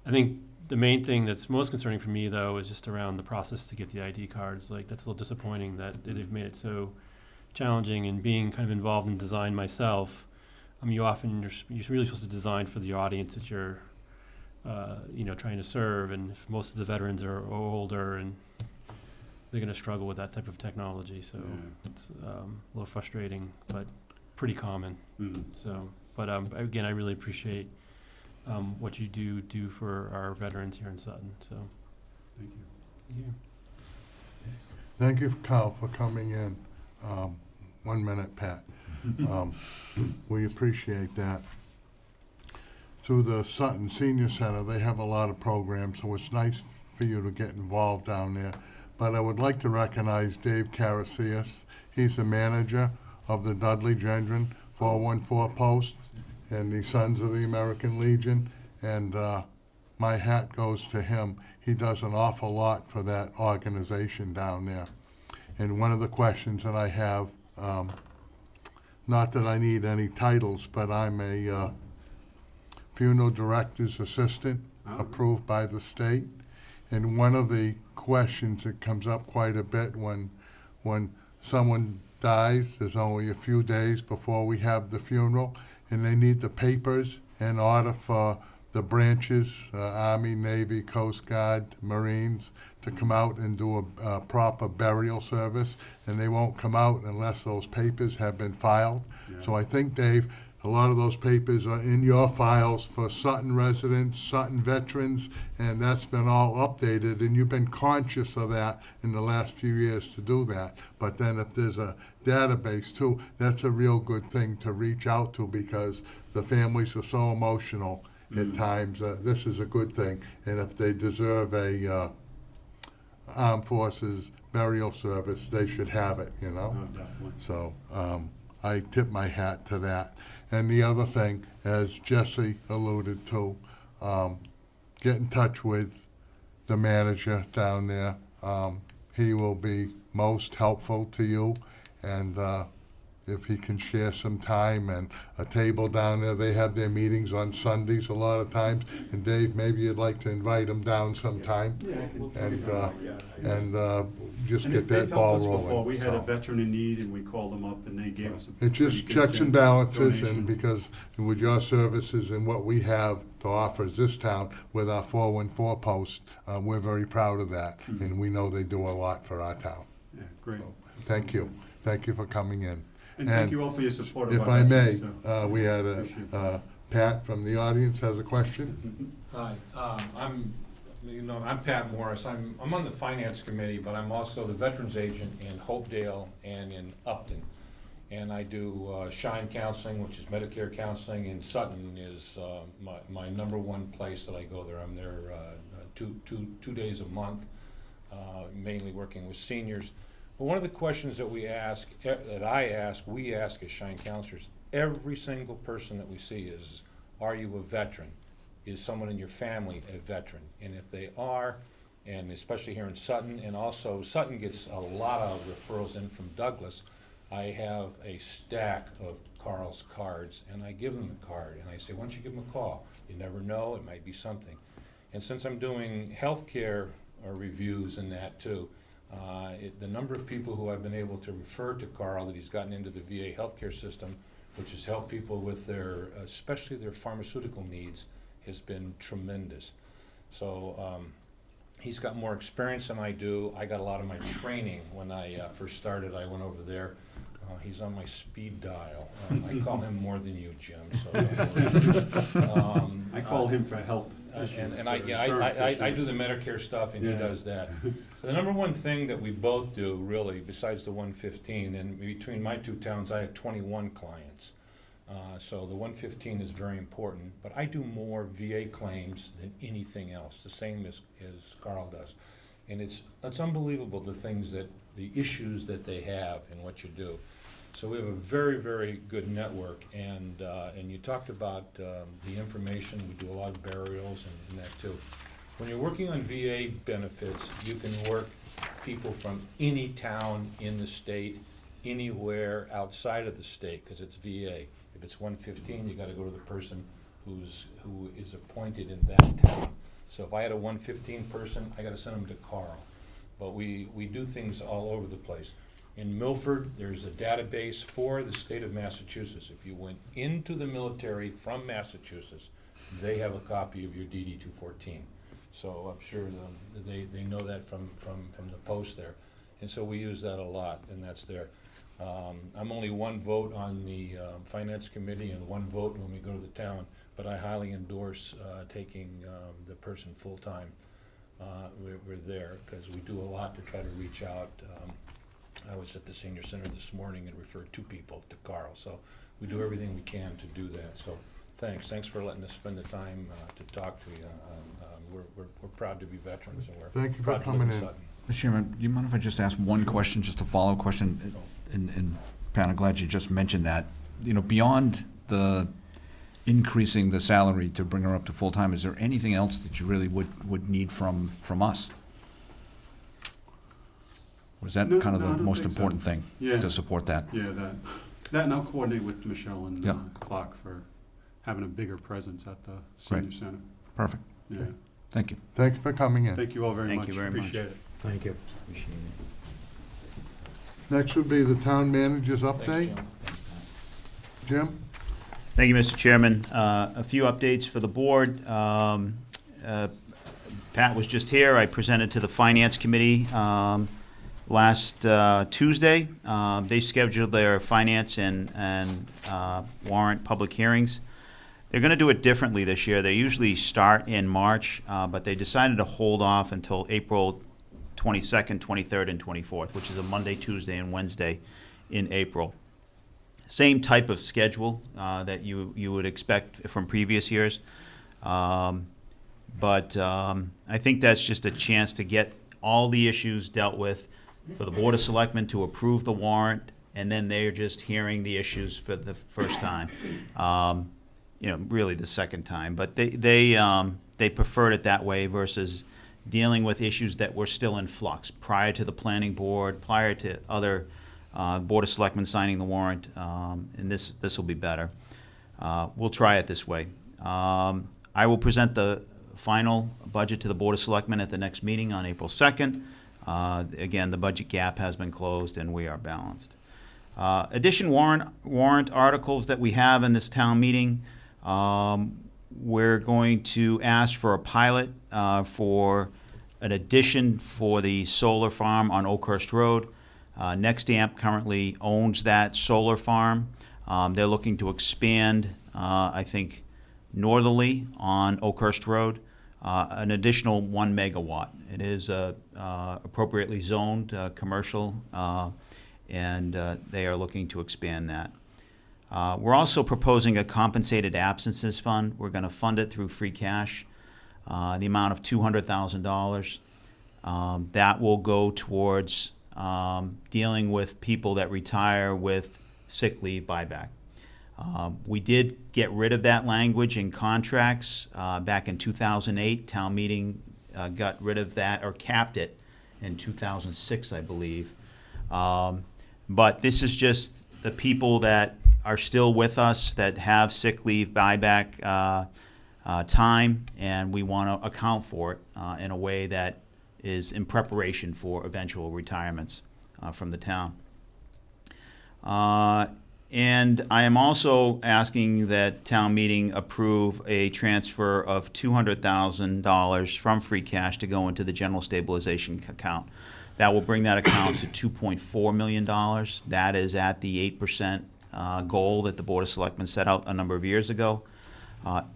I think the main thing that's most concerning for me, though, is just around the process to get the ID cards. Like, that's a little disappointing that they've made it so challenging. And being kind of involved in design myself, you're really supposed to design for the audience that you're trying to serve. And if most of the veterans are older, and they're going to struggle with that type of technology, so Yeah. it's a little frustrating, but pretty common. Mhm. So, but again, I really appreciate what you do for our veterans here in Sutton. So, Thank you. thank you. Thank you, Carl, for coming in. 1 minute, Pat. We appreciate that. Through the Sutton Senior Center, they have a lot of programs, so it's nice for you to get involved down there. But I would like to recognize Dave Carasias. He's the manager of the Dudley Gendron 414 Post and the Sons of the American Legion, and my hat goes to him. He does an awful lot for that organization down there. And one of the questions that I have, not that I need any titles, but I'm a funeral director's assistant approved by the state. And one of the questions that comes up quite a bit when someone dies, there's only a few days before we have the funeral, and they need the papers in order for the branches, Army, Navy, Coast Guard, Marines, to come out and do a proper burial service, and they won't come out unless those papers have been filed. Yeah. So I think, Dave, a lot of those papers are in your files for Sutton residents, Sutton veterans, and that's been all updated, and you've been conscious of that in the last few years to do that. But then if there's a database too, that's a real good thing to reach out to, because the families are so emotional at times. This is a good thing, and if they deserve a armed forces burial service, they should have it, Oh, definitely. So I tip my hat to that. And the other thing, as Jesse alluded to, get in touch with the manager down there. He will be most helpful to you, and if he can share some time and a table down there. They have their meetings on Sundays a lot of times. And Dave, maybe you'd like to invite him down sometime and just get that ball They've helped us before. rolling. We had a So, veteran in need, and we called them up, and they gave us a it just pretty good checks and balances, donation. and because with your services and what we have to offer as this town with our 414 post, we're very proud of that, and we know they do a lot for our town. Yeah, great. Thank you. Thank you for coming in. And thank you all for your support of If our I may, veterans, too. we had Appreciate it. Pat from the audience has a question. Hi, I'm Pat Morris. I'm on the finance committee, but I'm also the veterans agent in Hopedale and in Upton. And I do Shine Counseling, which is Medicare counseling, and Sutton is my number one place that I go there. I'm there two days a month, mainly working with seniors. But one of the questions that we ask as Shine counselors, every single person that we see is, are you a veteran? Is someone in your family a veteran? And if they are, and especially here in Sutton, and also Sutton gets a lot of referrals in from Douglas, I have a stack of Carl's cards, and I give them a card, and I say, why don't you give them a call? You never know, it might be something. And since I'm doing healthcare reviews and that too, the number of people who I've been able to refer to Carl that he's gotten into the VA healthcare system, which has helped people with their, especially their pharmaceutical needs, has been tremendous. So he's got more experience than I do. I got a lot of my training when I first started. I went over there. He's on my speed dial. I call him more than you, Jim. So I call him for help. and I do the Medicare stuff, and he does that. The number one thing that we both do, really, besides the 115, and between my two towns, I have 21 clients. So the 115 is very important, but I do more VA claims than anything else, the same as Carl does. And it's unbelievable the issues that they have and what you do. So we have a very, very good network, and you talked about the information. We do a lot of burials and that too. When you're working on VA benefits, you can work people from any town in the state, anywhere outside of the state, because it's VA. If it's 115, you gotta go to the person who is appointed in that town. So if I had a 115 person, I gotta send them to Carl. But we do things all over the place. In Milford, there's a database for the state of Massachusetts. If you went into the military from Massachusetts, they have a copy of your DD 214. So I'm sure they know that from the post there. And so we use that a lot, and that's there. I'm only one vote on the finance committee and one vote when we go to the town, but I highly endorse taking the person full-time. We're there because we do a lot to try to reach out. I was at the senior center this morning and referred 2 people to Carl, so we do everything we can to do that. So thanks for letting us spend the time to talk to you. We're proud to be veterans, and we're Thank you for proud to live coming in in. Sutton. Mr. Chairman, do you mind if I just ask one question, just a follow-up question? And Pat, I'm glad you just mentioned that. Beyond the increasing the salary to bring her up to full-time, is there anything else that you really would need from us? Or is that No, kind of no, I the don't most think so. important thing, Yeah. to support that? Yeah, that and I'll coordinate with Michelle and Yeah. Clark for having a bigger presence at the senior center. Perfect. Yeah. Thank you. Thank you for coming in. Thank you all very Thank much. you very much. Appreciate it. Thank you. Next would be the town manager's update. Thanks, Jim. Jim? Thank you, Mr. Chairman. A few updates for the board. Pat was just here. I presented to the Finance Committee last Tuesday. They scheduled their finance and warrant public hearings. They're going to do it differently this year. They usually start in March, but they decided to hold off until April 22nd, 23rd, and 24th, which is a Monday, Tuesday, and Wednesday in April. Same type of schedule that you would expect from previous years. But I think that's just a chance to get all the issues dealt with, for the Board of Selectmen to approve the warrant, and then they're just hearing the issues for the first time. Really the second time, but they preferred it that way versus dealing with issues that were still in flux prior to the planning board, prior to other Board of Selectmen signing the warrant, and this will be better. We'll try it this way. I will present the final budget to the Board of Selectmen at the next meeting on April 2nd. Again, the budget gap has been closed and we are balanced. Addition warrant articles that we have in this town meeting. We're going to ask for a pilot for an addition for the solar farm on Oakhurst Road. NextAmp currently owns that solar farm. They're looking to expand, I think, northerly on Oakhurst Road, an additional 1 megawatt. It is appropriately zoned commercial, and they are looking to expand that. We're also proposing a compensated absences fund. We're going to fund it through free cash, the amount of $200,000. That will go towards dealing with people that retire with sick leave buyback. We did get rid of that language in contracts back in 2008. Town meeting got rid of that or capped it in 2006, I believe. But this is just the people that are still with us that have sick leave buyback time, and we want to account for it in a way that is in preparation for eventual retirements from the town. And I am also asking that town meeting approve a transfer of $200,000 from free cash to go into the general stabilization account. That will bring that account to $2.4 million. That is at the 8% goal that the Board of Selectmen set out a number of years ago.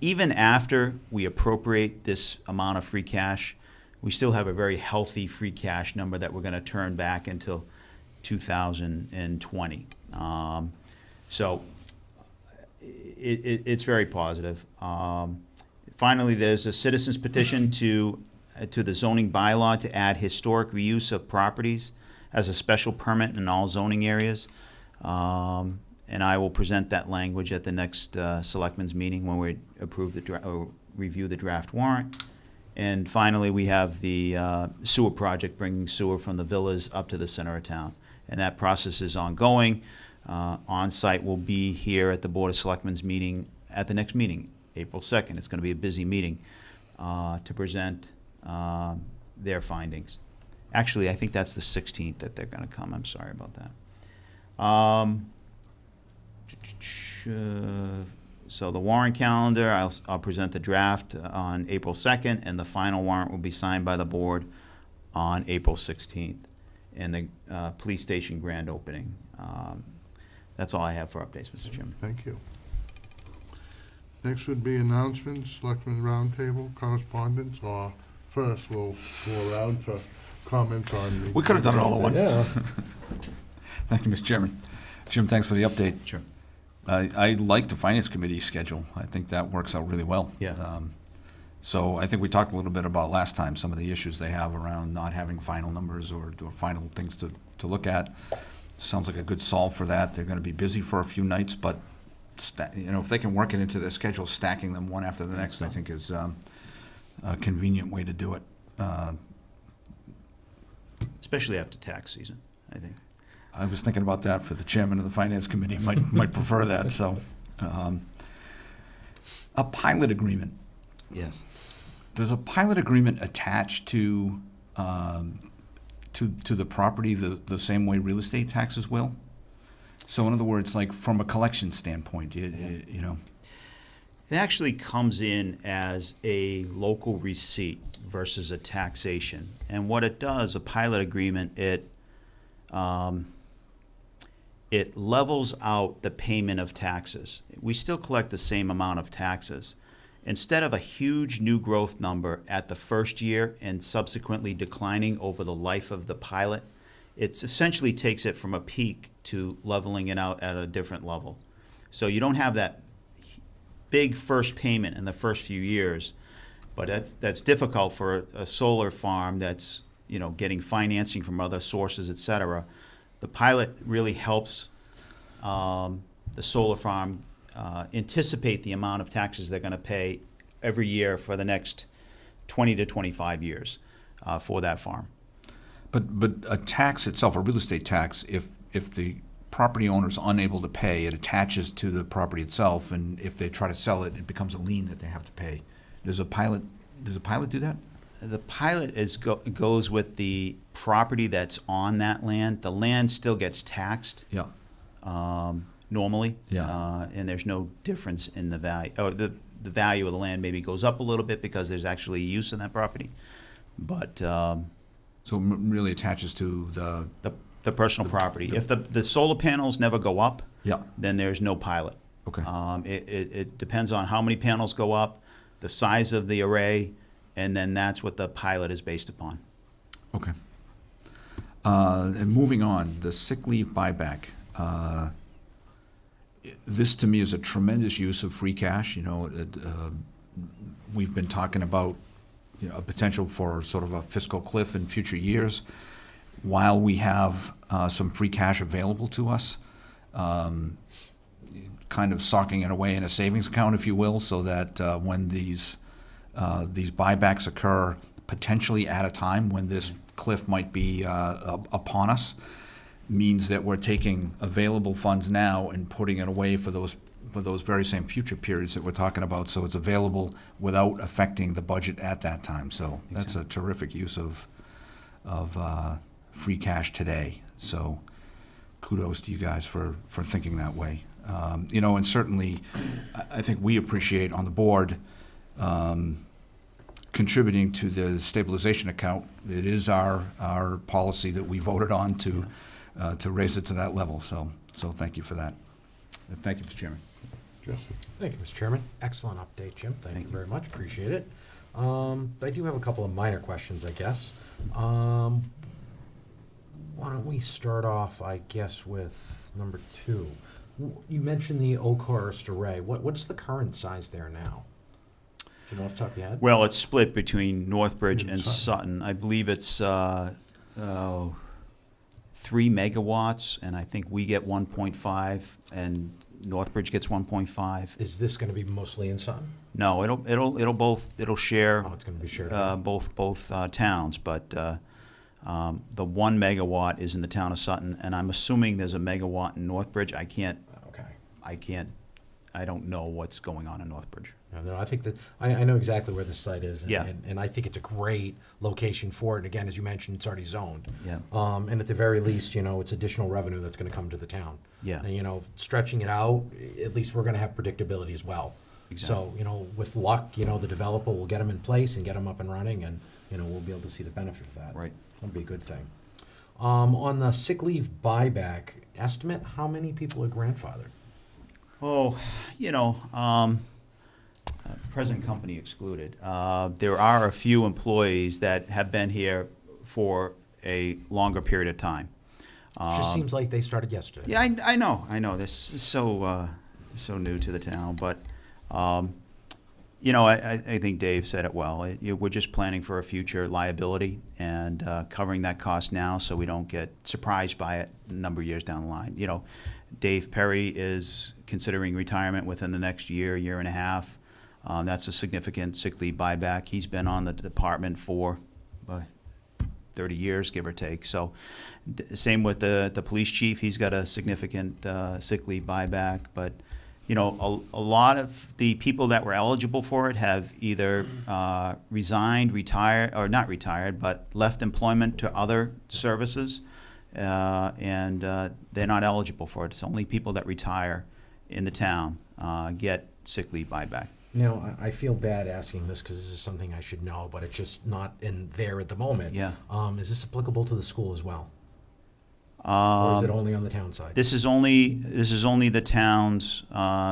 Even after we appropriate this amount of free cash, we still have a very healthy free cash number that we're going to turn back until 2020. So it's very positive. Finally, there's a citizen's petition to the zoning bylaw to add historic reuse of properties as a special permit in all zoning areas. And I will present that language at the next Selectmen's meeting when we approve or review the draft warrant. And finally, we have the sewer project, bringing sewer from the villas up to the center of town. And that process is ongoing. On-site will be here at the Board of Selectmen's meeting at the next meeting, April 2nd. It's going to be a busy meeting to present their findings. Actually, I think that's the 16th that they're going to come. I'm sorry about that. So the warrant calendar, I'll present the draft on April 2nd, and the final warrant will be signed by the board on April 16th, and the police station grand opening. That's all I have for updates, Mr. Chairman. Thank you. Next would be announcements, Selectmen Roundtable, correspondence, or first we'll go around for comments on the... We could have done it all at once. Yeah. Thank you, Mr. Chairman. Jim, thanks for the update. Sure. I like the Finance Committee schedule. I think that works out really well. Yeah. So I think we talked a little bit about last time, some of the issues they have around not having final numbers or final things to look at. Sounds like a good solve for that. They're going to be busy for a few nights, but if they can work it into their schedule, stacking them one after the next, I think is a convenient way to do it. Especially after tax season, I think. I was thinking about that for the chairman of the Finance Committee, might prefer that, so. A pilot agreement. Yes. Does a pilot agreement attach to the property the same way real estate taxes will? So in other words, like from a collection standpoint, you know. It actually comes in as a local receipt versus a taxation. And what it does, a pilot agreement, it levels out the payment of taxes. We still collect the same amount of taxes. Instead of a huge new growth number at the first year and subsequently declining over the life of the pilot, it essentially takes it from a peak to leveling it out at a different level. So you don't have that big first payment in the first few years, but that's difficult for a solar farm that's getting financing from other sources, et cetera. The pilot really helps the solar farm anticipate the amount of taxes they're going to pay every year for the next 20 to 25 years for that farm. But a tax itself, a real estate tax, if the property owner's unable to pay, it attaches to the property itself, and if they try to sell it, it becomes a lien that they have to pay. Does a pilot do that? The pilot goes with the property that's on that land. The land still gets taxed Yeah. normally, Yeah. and there's no difference in the value. Or the value of the land maybe goes up a little bit because there's actually use in that property, but So it really attaches to the personal property. If the solar panels never go up, yeah. then there's no pilot. Okay. It depends on how many panels go up, the size of the array, and then that's what the pilot is based upon. Okay. And moving on, the sick leave buyback. This to me is a tremendous use of free cash. You know, we've been talking about a potential for sort of a fiscal cliff in future years. While we have some free cash available to us, kind of socking it away in a savings account, if you will, so that when these buybacks occur, potentially at a time when this cliff might be upon us, means that we're taking available funds now and putting it away for those very same future periods that we're talking about, so it's available without affecting the budget at that time. So that's a terrific use of free cash today. So kudos to you guys for thinking that way. And certainly, I think we appreciate on the board contributing to the stabilization account. It is our policy that we voted on to raise it to that level. So thank you for that. Thank you, Mr. Chairman. Jesse? Thank you, Mr. Chairman. Excellent update, Jim. Thank you very much. Appreciate it. I do have a couple of minor questions, I guess. Why don't we start off, I guess, with number 2. You mentioned the Oakhurst array. What's the current size there now? Do you know off the top of your head? Well, it's split between Northbridge and Sutton. I believe it's 3 megawatts, and I think we get 1.5, and Northbridge gets 1.5. Is this going to be mostly in Sutton? No, it'll share Oh, it's going to be shared. both towns, but the 1 megawatt is in the town of Sutton, and I'm assuming there's a megawatt in Northbridge. Okay. I don't know what's going on in Northbridge. No, I think that I know exactly where the site is, and, Yeah. and I think it's a great location for it. Again, as you mentioned, it's already zoned. Yeah. And at the very least, it's additional revenue that's going to come to the town. Yeah. And stretching it out, at least we're going to have predictability as well. Exactly. So with luck, the developer will get them in place and get them up and running, and we'll be able to see the benefit of that. Right. That'll be a good thing. On the sick leave buyback, estimate how many people are grandfathered? Oh, present company excluded. There are a few employees that have been here for a longer period of time. Just seems like they started yesterday. Yeah, I know. This is so new to the town, but I think Dave said it well. We're just planning for a future liability and covering that cost now, so we don't get surprised by it a number of years down the line. Dave Perry is considering retirement within the next year and a half. That's a significant sick leave buyback. He's been on the department for 30 years, give or take. So same with the police chief. He's got a significant sick leave buyback. But, a lot of the people that were eligible for it have either resigned, retired, or not retired, but left employment to other services. And they're not eligible for it. It's only people that retire in the town get sick leave buyback. Now, I feel bad asking this because this is something I should know, but it's just not in there at the moment. Yeah. Is this applicable to the school as well? Or is it only on the town side? This is only the town's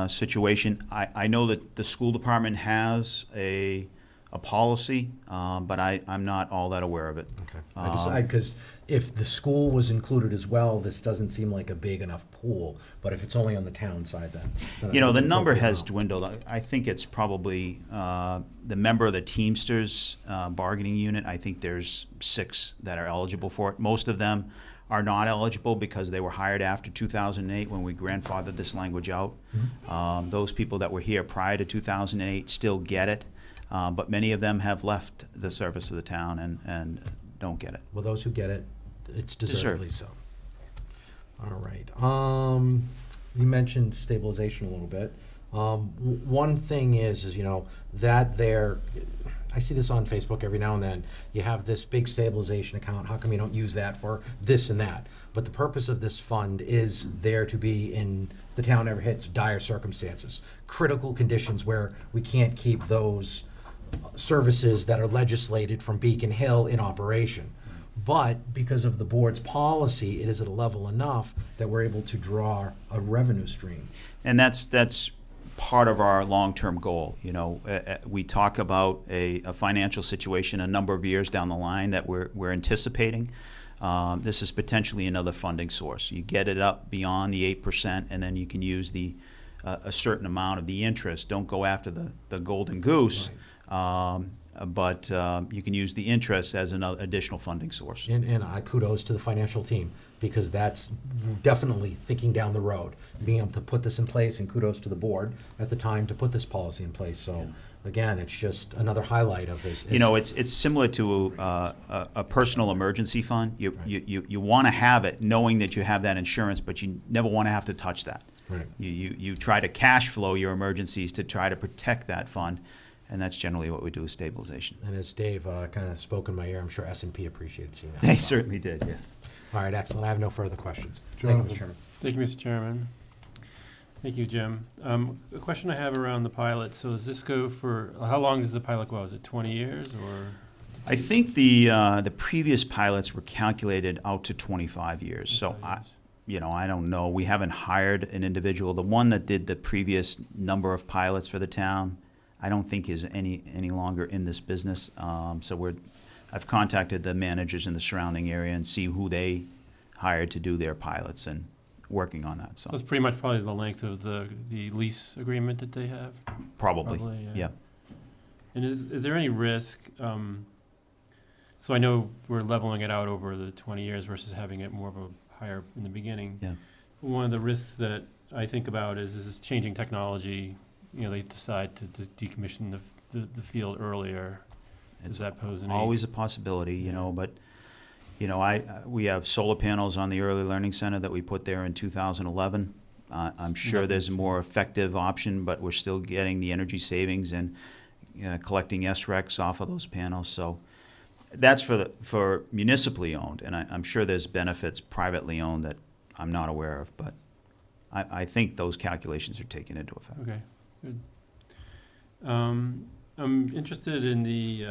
situation. I know that the school department has a a policy, but I'm not all that aware of it. Okay. Because if the school was included as well, this doesn't seem like a big enough pool, but if it's only on the town side, then. You know, it's the number appropriate has amount. dwindled. I think it's probably the member of the Teamsters bargaining unit. I think there's 6 that are eligible for it. Most of them are not eligible because they were hired after 2008 when we grandfathered this language out. Those people that were here prior to 2008 still get it, but many of them have left the service of the town and don't get it. Well, those who get it, it's deservedly so. All right. You mentioned stabilization a little bit. One thing is, you know, that there, I see this on Facebook every now and then. You have this big stabilization account. How come you don't use that for this and that? But the purpose of this fund is there to be in the town ever hits dire circumstances, critical conditions where we can't keep those services that are legislated from Beacon Hill in operation. But because of the board's policy, it is at a level enough that we're able to draw a revenue stream. And that's part of our long-term goal. You know, we talk about a financial situation a number of years down the line that we're anticipating. This is potentially another funding source. You get it up beyond the 8%, and then you can use a certain amount of the interest. Don't go after the golden goose, but you can use the interest as an additional funding source. And I kudos to the financial team, because that's definitely thinking down the road, being able to put this in place, and kudos to the board at the time to put this policy in place. So again, it's just another highlight of this. You know, it's similar to a personal emergency fund. You want to have it knowing that you have that insurance, but you never want to have to touch that. Right. You try to cash flow your emergencies to try to protect that fund, and that's generally what we do with stabilization. And as Dave kind of spoke in my ear, I'm sure S&P appreciated seeing that. They certainly did, yeah. All right, excellent. I have no further questions. Thank you, Jonathan. Mr. Chairman. Thank you, Mr. Chairman. Thank you, Jim. A question I have around the pilot, so does this go for, how long does the pilot go? Is it 20 years or? I think the previous pilots were calculated out to 25 years. So 25 years. I don't know. We haven't hired an individual. The one that did the previous number of pilots for the town, I don't think is any longer in this business. So I've contacted the managers in the surrounding area and see who they hired to do their pilots, and working on that. So So it's pretty much probably the length of the lease agreement that they have? probably, Probably, yeah. And is there any risk, so I know we're leveling it out over the 20 years versus having it more of a higher in the beginning. Yeah. One of the risks that I think about is this changing technology, you know, they decide to decommission the field earlier. Does It's that pose any? always a possibility, you know, but, we have solar panels on the Early Learning Center that we put there in 2011. I'm sure there's a more effective option, but we're still getting the energy savings and collecting SRECs off of those panels. So that's for municipally owned, and I'm sure there's benefits privately owned that I'm not aware of, but I think those calculations are taken into effect. Okay, good. I'm interested in the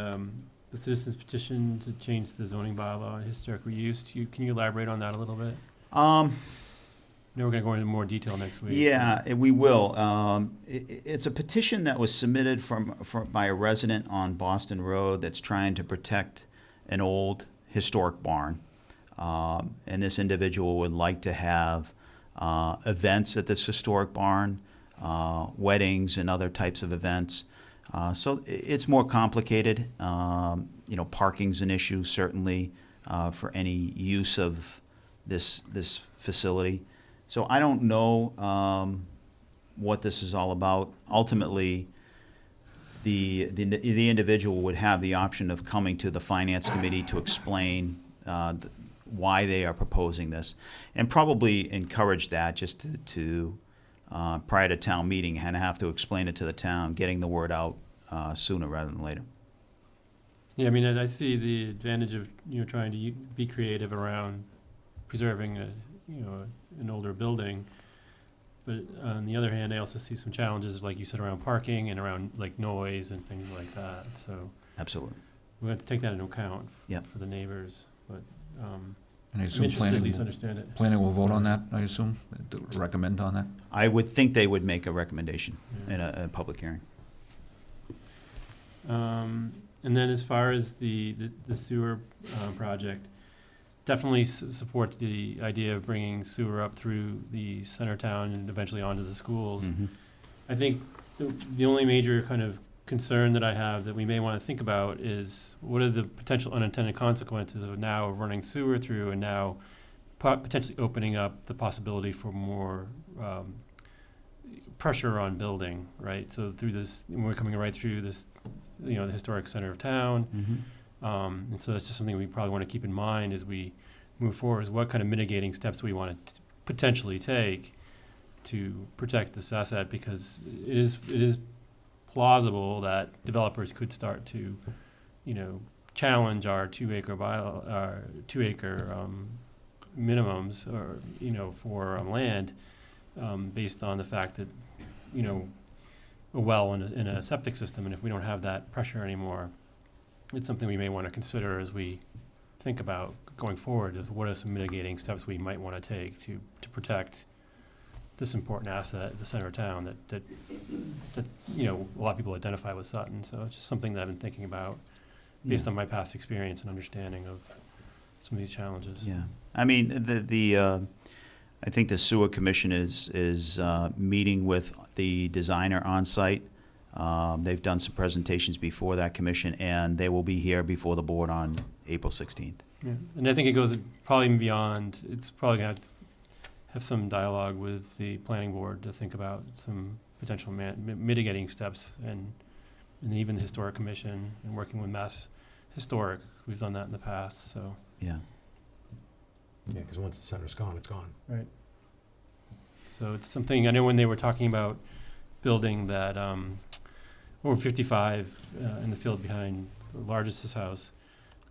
citizens petition to change the zoning bylaw on historic reuse. Can you elaborate on that a little bit? I know we're gonna go into more detail next week. Yeah, we will. It's a petition that was submitted by a resident on Boston Road that's trying to protect an old historic barn. And this individual would like to have events at this historic barn, weddings and other types of events. So it's more complicated. Parking's an issue, certainly, for any use of this facility. So I don't know what this is all about. Ultimately, the individual would have the option of coming to the Finance Committee to explain why they are proposing this, and probably encourage that just to prior to town meeting, and have to explain it to the town, getting the word out sooner rather than later. Yeah, I mean, I see the advantage of, trying to be creative around preserving an older building. But on the other hand, I also see some challenges, like you said, around parking and around like noise and things like that. So Absolutely. we have to take that into account Yep. for the neighbors. But And I I'm assume interested to at least understand it. planning will vote on that, I assume, to recommend on that? I would think they would make a recommendation in a public hearing. And then as far as the sewer project, definitely supports the idea of bringing sewer up through the center town and eventually onto the schools. I think the only major kind of concern that I have that we may want to think about is what are the potential unintended consequences of now running sewer through and now potentially opening up the possibility for more pressure on building, right? So through this, we're coming right through this, the historic center of town. And so that's just something we probably want to keep in mind as we move forward, is what kind of mitigating steps we want to potentially take to protect this asset, because it is plausible that developers could start to, challenge our 2 acre minimums, or for land, based on the fact that a well in a septic system, and if we don't have that pressure anymore, it's something we may want to consider as we think about going forward. Is what are some mitigating steps we might want to take to protect this important asset at the center of town that a lot of people identify with Sutton. So it's just something that I've been thinking about based on my past experience and understanding of some of these challenges. Yeah, I mean, I think the sewer commission is meeting with the designer on site. They've done some presentations before that commission, and they will be here before the board on April 16th. Yeah. And I think it goes probably beyond. It's probably going to have some dialogue with the planning board to think about some potential mitigating steps, and even the historic commission, and working with Mass Historic. We've done that in the past, so. Yeah. Yeah, because once the center's gone, it's gone. Right. So it's something, I know when they were talking about building that over 55 in the field behind the largest house,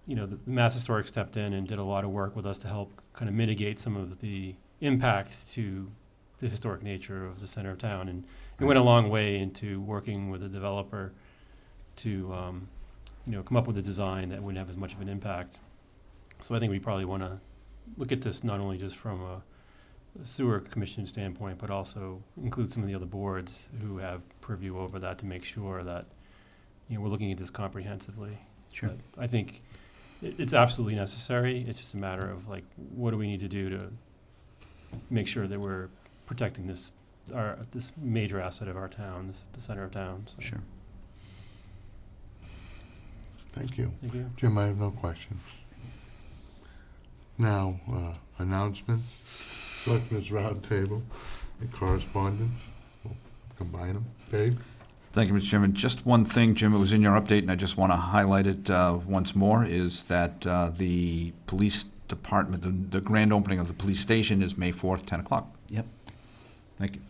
the Mass Historic stepped in and did a lot of work with us to help kind of mitigate some of the impact to the historic nature of the center of town. And it went a long way into working with the developer to come up with a design that wouldn't have as much of an impact. So I think we probably want to look at this not only just from a sewer commission standpoint, but also include some of the other boards who have purview over that, to make sure that we're looking at this comprehensively. Sure. But I think it's absolutely necessary. It's just a matter of what do we need to do to make sure that we're protecting this major asset of our town, the center of town. So. Sure. Thank you. Thank you. Jim, I have no questions. Now, announcements, Selectmen's Roundtable, and correspondence. We'll combine them. Dave? Thank you, Mr. Chairman. Just one thing, Jim, it was in your update, and I just want to highlight it once more, is that the police department, the grand opening of the police station is May 4th, 10 o'clock. Yep. Thank you.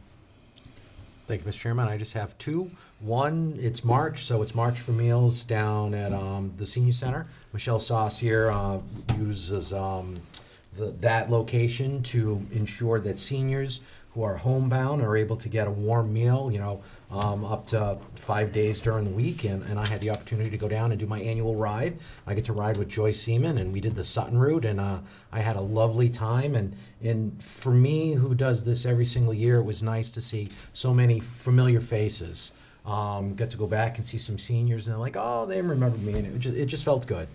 Thank you, Mr. Chairman. I just have two. One, it's March, so it's March for Meals down at the Senior Center. Michelle Saucier uses that location to ensure that seniors who are homebound are able to get a warm meal, up to 5 days during the week. And I had the opportunity to go down and do my annual ride. I get to ride with Joyce Seaman, and we did the Sutton route, and I had a lovely time. And for me, who does this every single year, it was nice to see so many familiar faces. Got to go back and see some seniors, and they're like, oh, they remembered me, and it just felt good.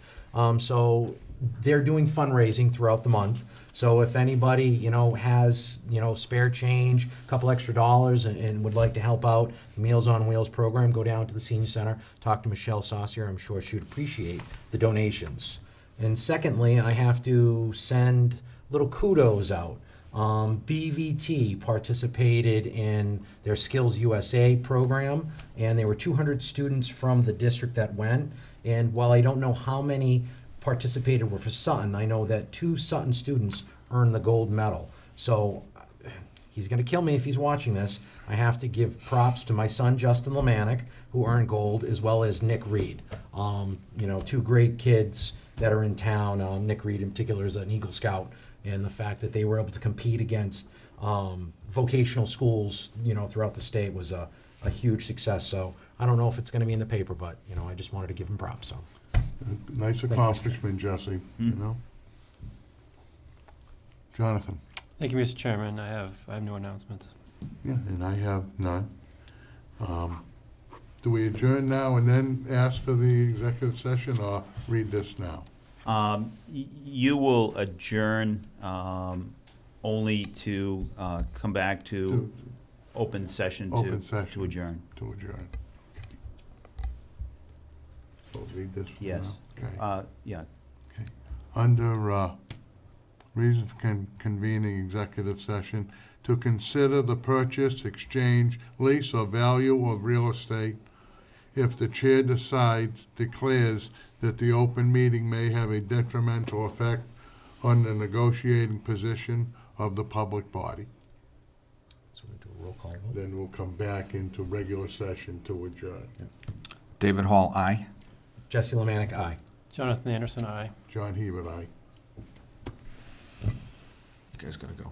So they're doing fundraising throughout the month. So if anybody, has, spare change, a couple extra dollars, and would like to help out the Meals on Wheels program, go down to the Senior Center, talk to Michelle Saucier. I'm sure she'd appreciate the donations. And secondly, I have to send little kudos out. BVT participated in their Skills USA program, and there were 200 students from the district that went. And while I don't know how many participated were for Sutton, I know that 2 Sutton students earned the gold medal. So he's going to kill me if he's watching this. I have to give props to my son, Justin Lemanik, who earned gold, as well as Nick Reed. 2 great kids that are in town. Nick Reed in particular is an Eagle Scout, and the fact that they were able to compete against vocational schools, throughout the state was a huge success. So I don't know if it's going to be in the paper, but, I just wanted to give him props. So. Nice accomplishment, Jesse, Jonathan? Thank you, Mr. Chairman. I have no announcements. Yeah, and I have none. Do we adjourn now and then ask for the executive session, or read this now? You will adjourn only to come back to open session Open session. to adjourn. To adjourn. So read this one Yes. now? Okay. Yeah. Under reason for convening executive session, to consider the purchase, exchange, lease, or value of real estate if the chair declares that the open meeting may have a detrimental effect on the negotiating position of the public body. So we do a roll call vote. Then we'll come back into regular session to adjourn. David Hall, aye. Jesse Lemanik, aye. Jonathan Anderson, aye. John Hebert, aye. You guys gotta go.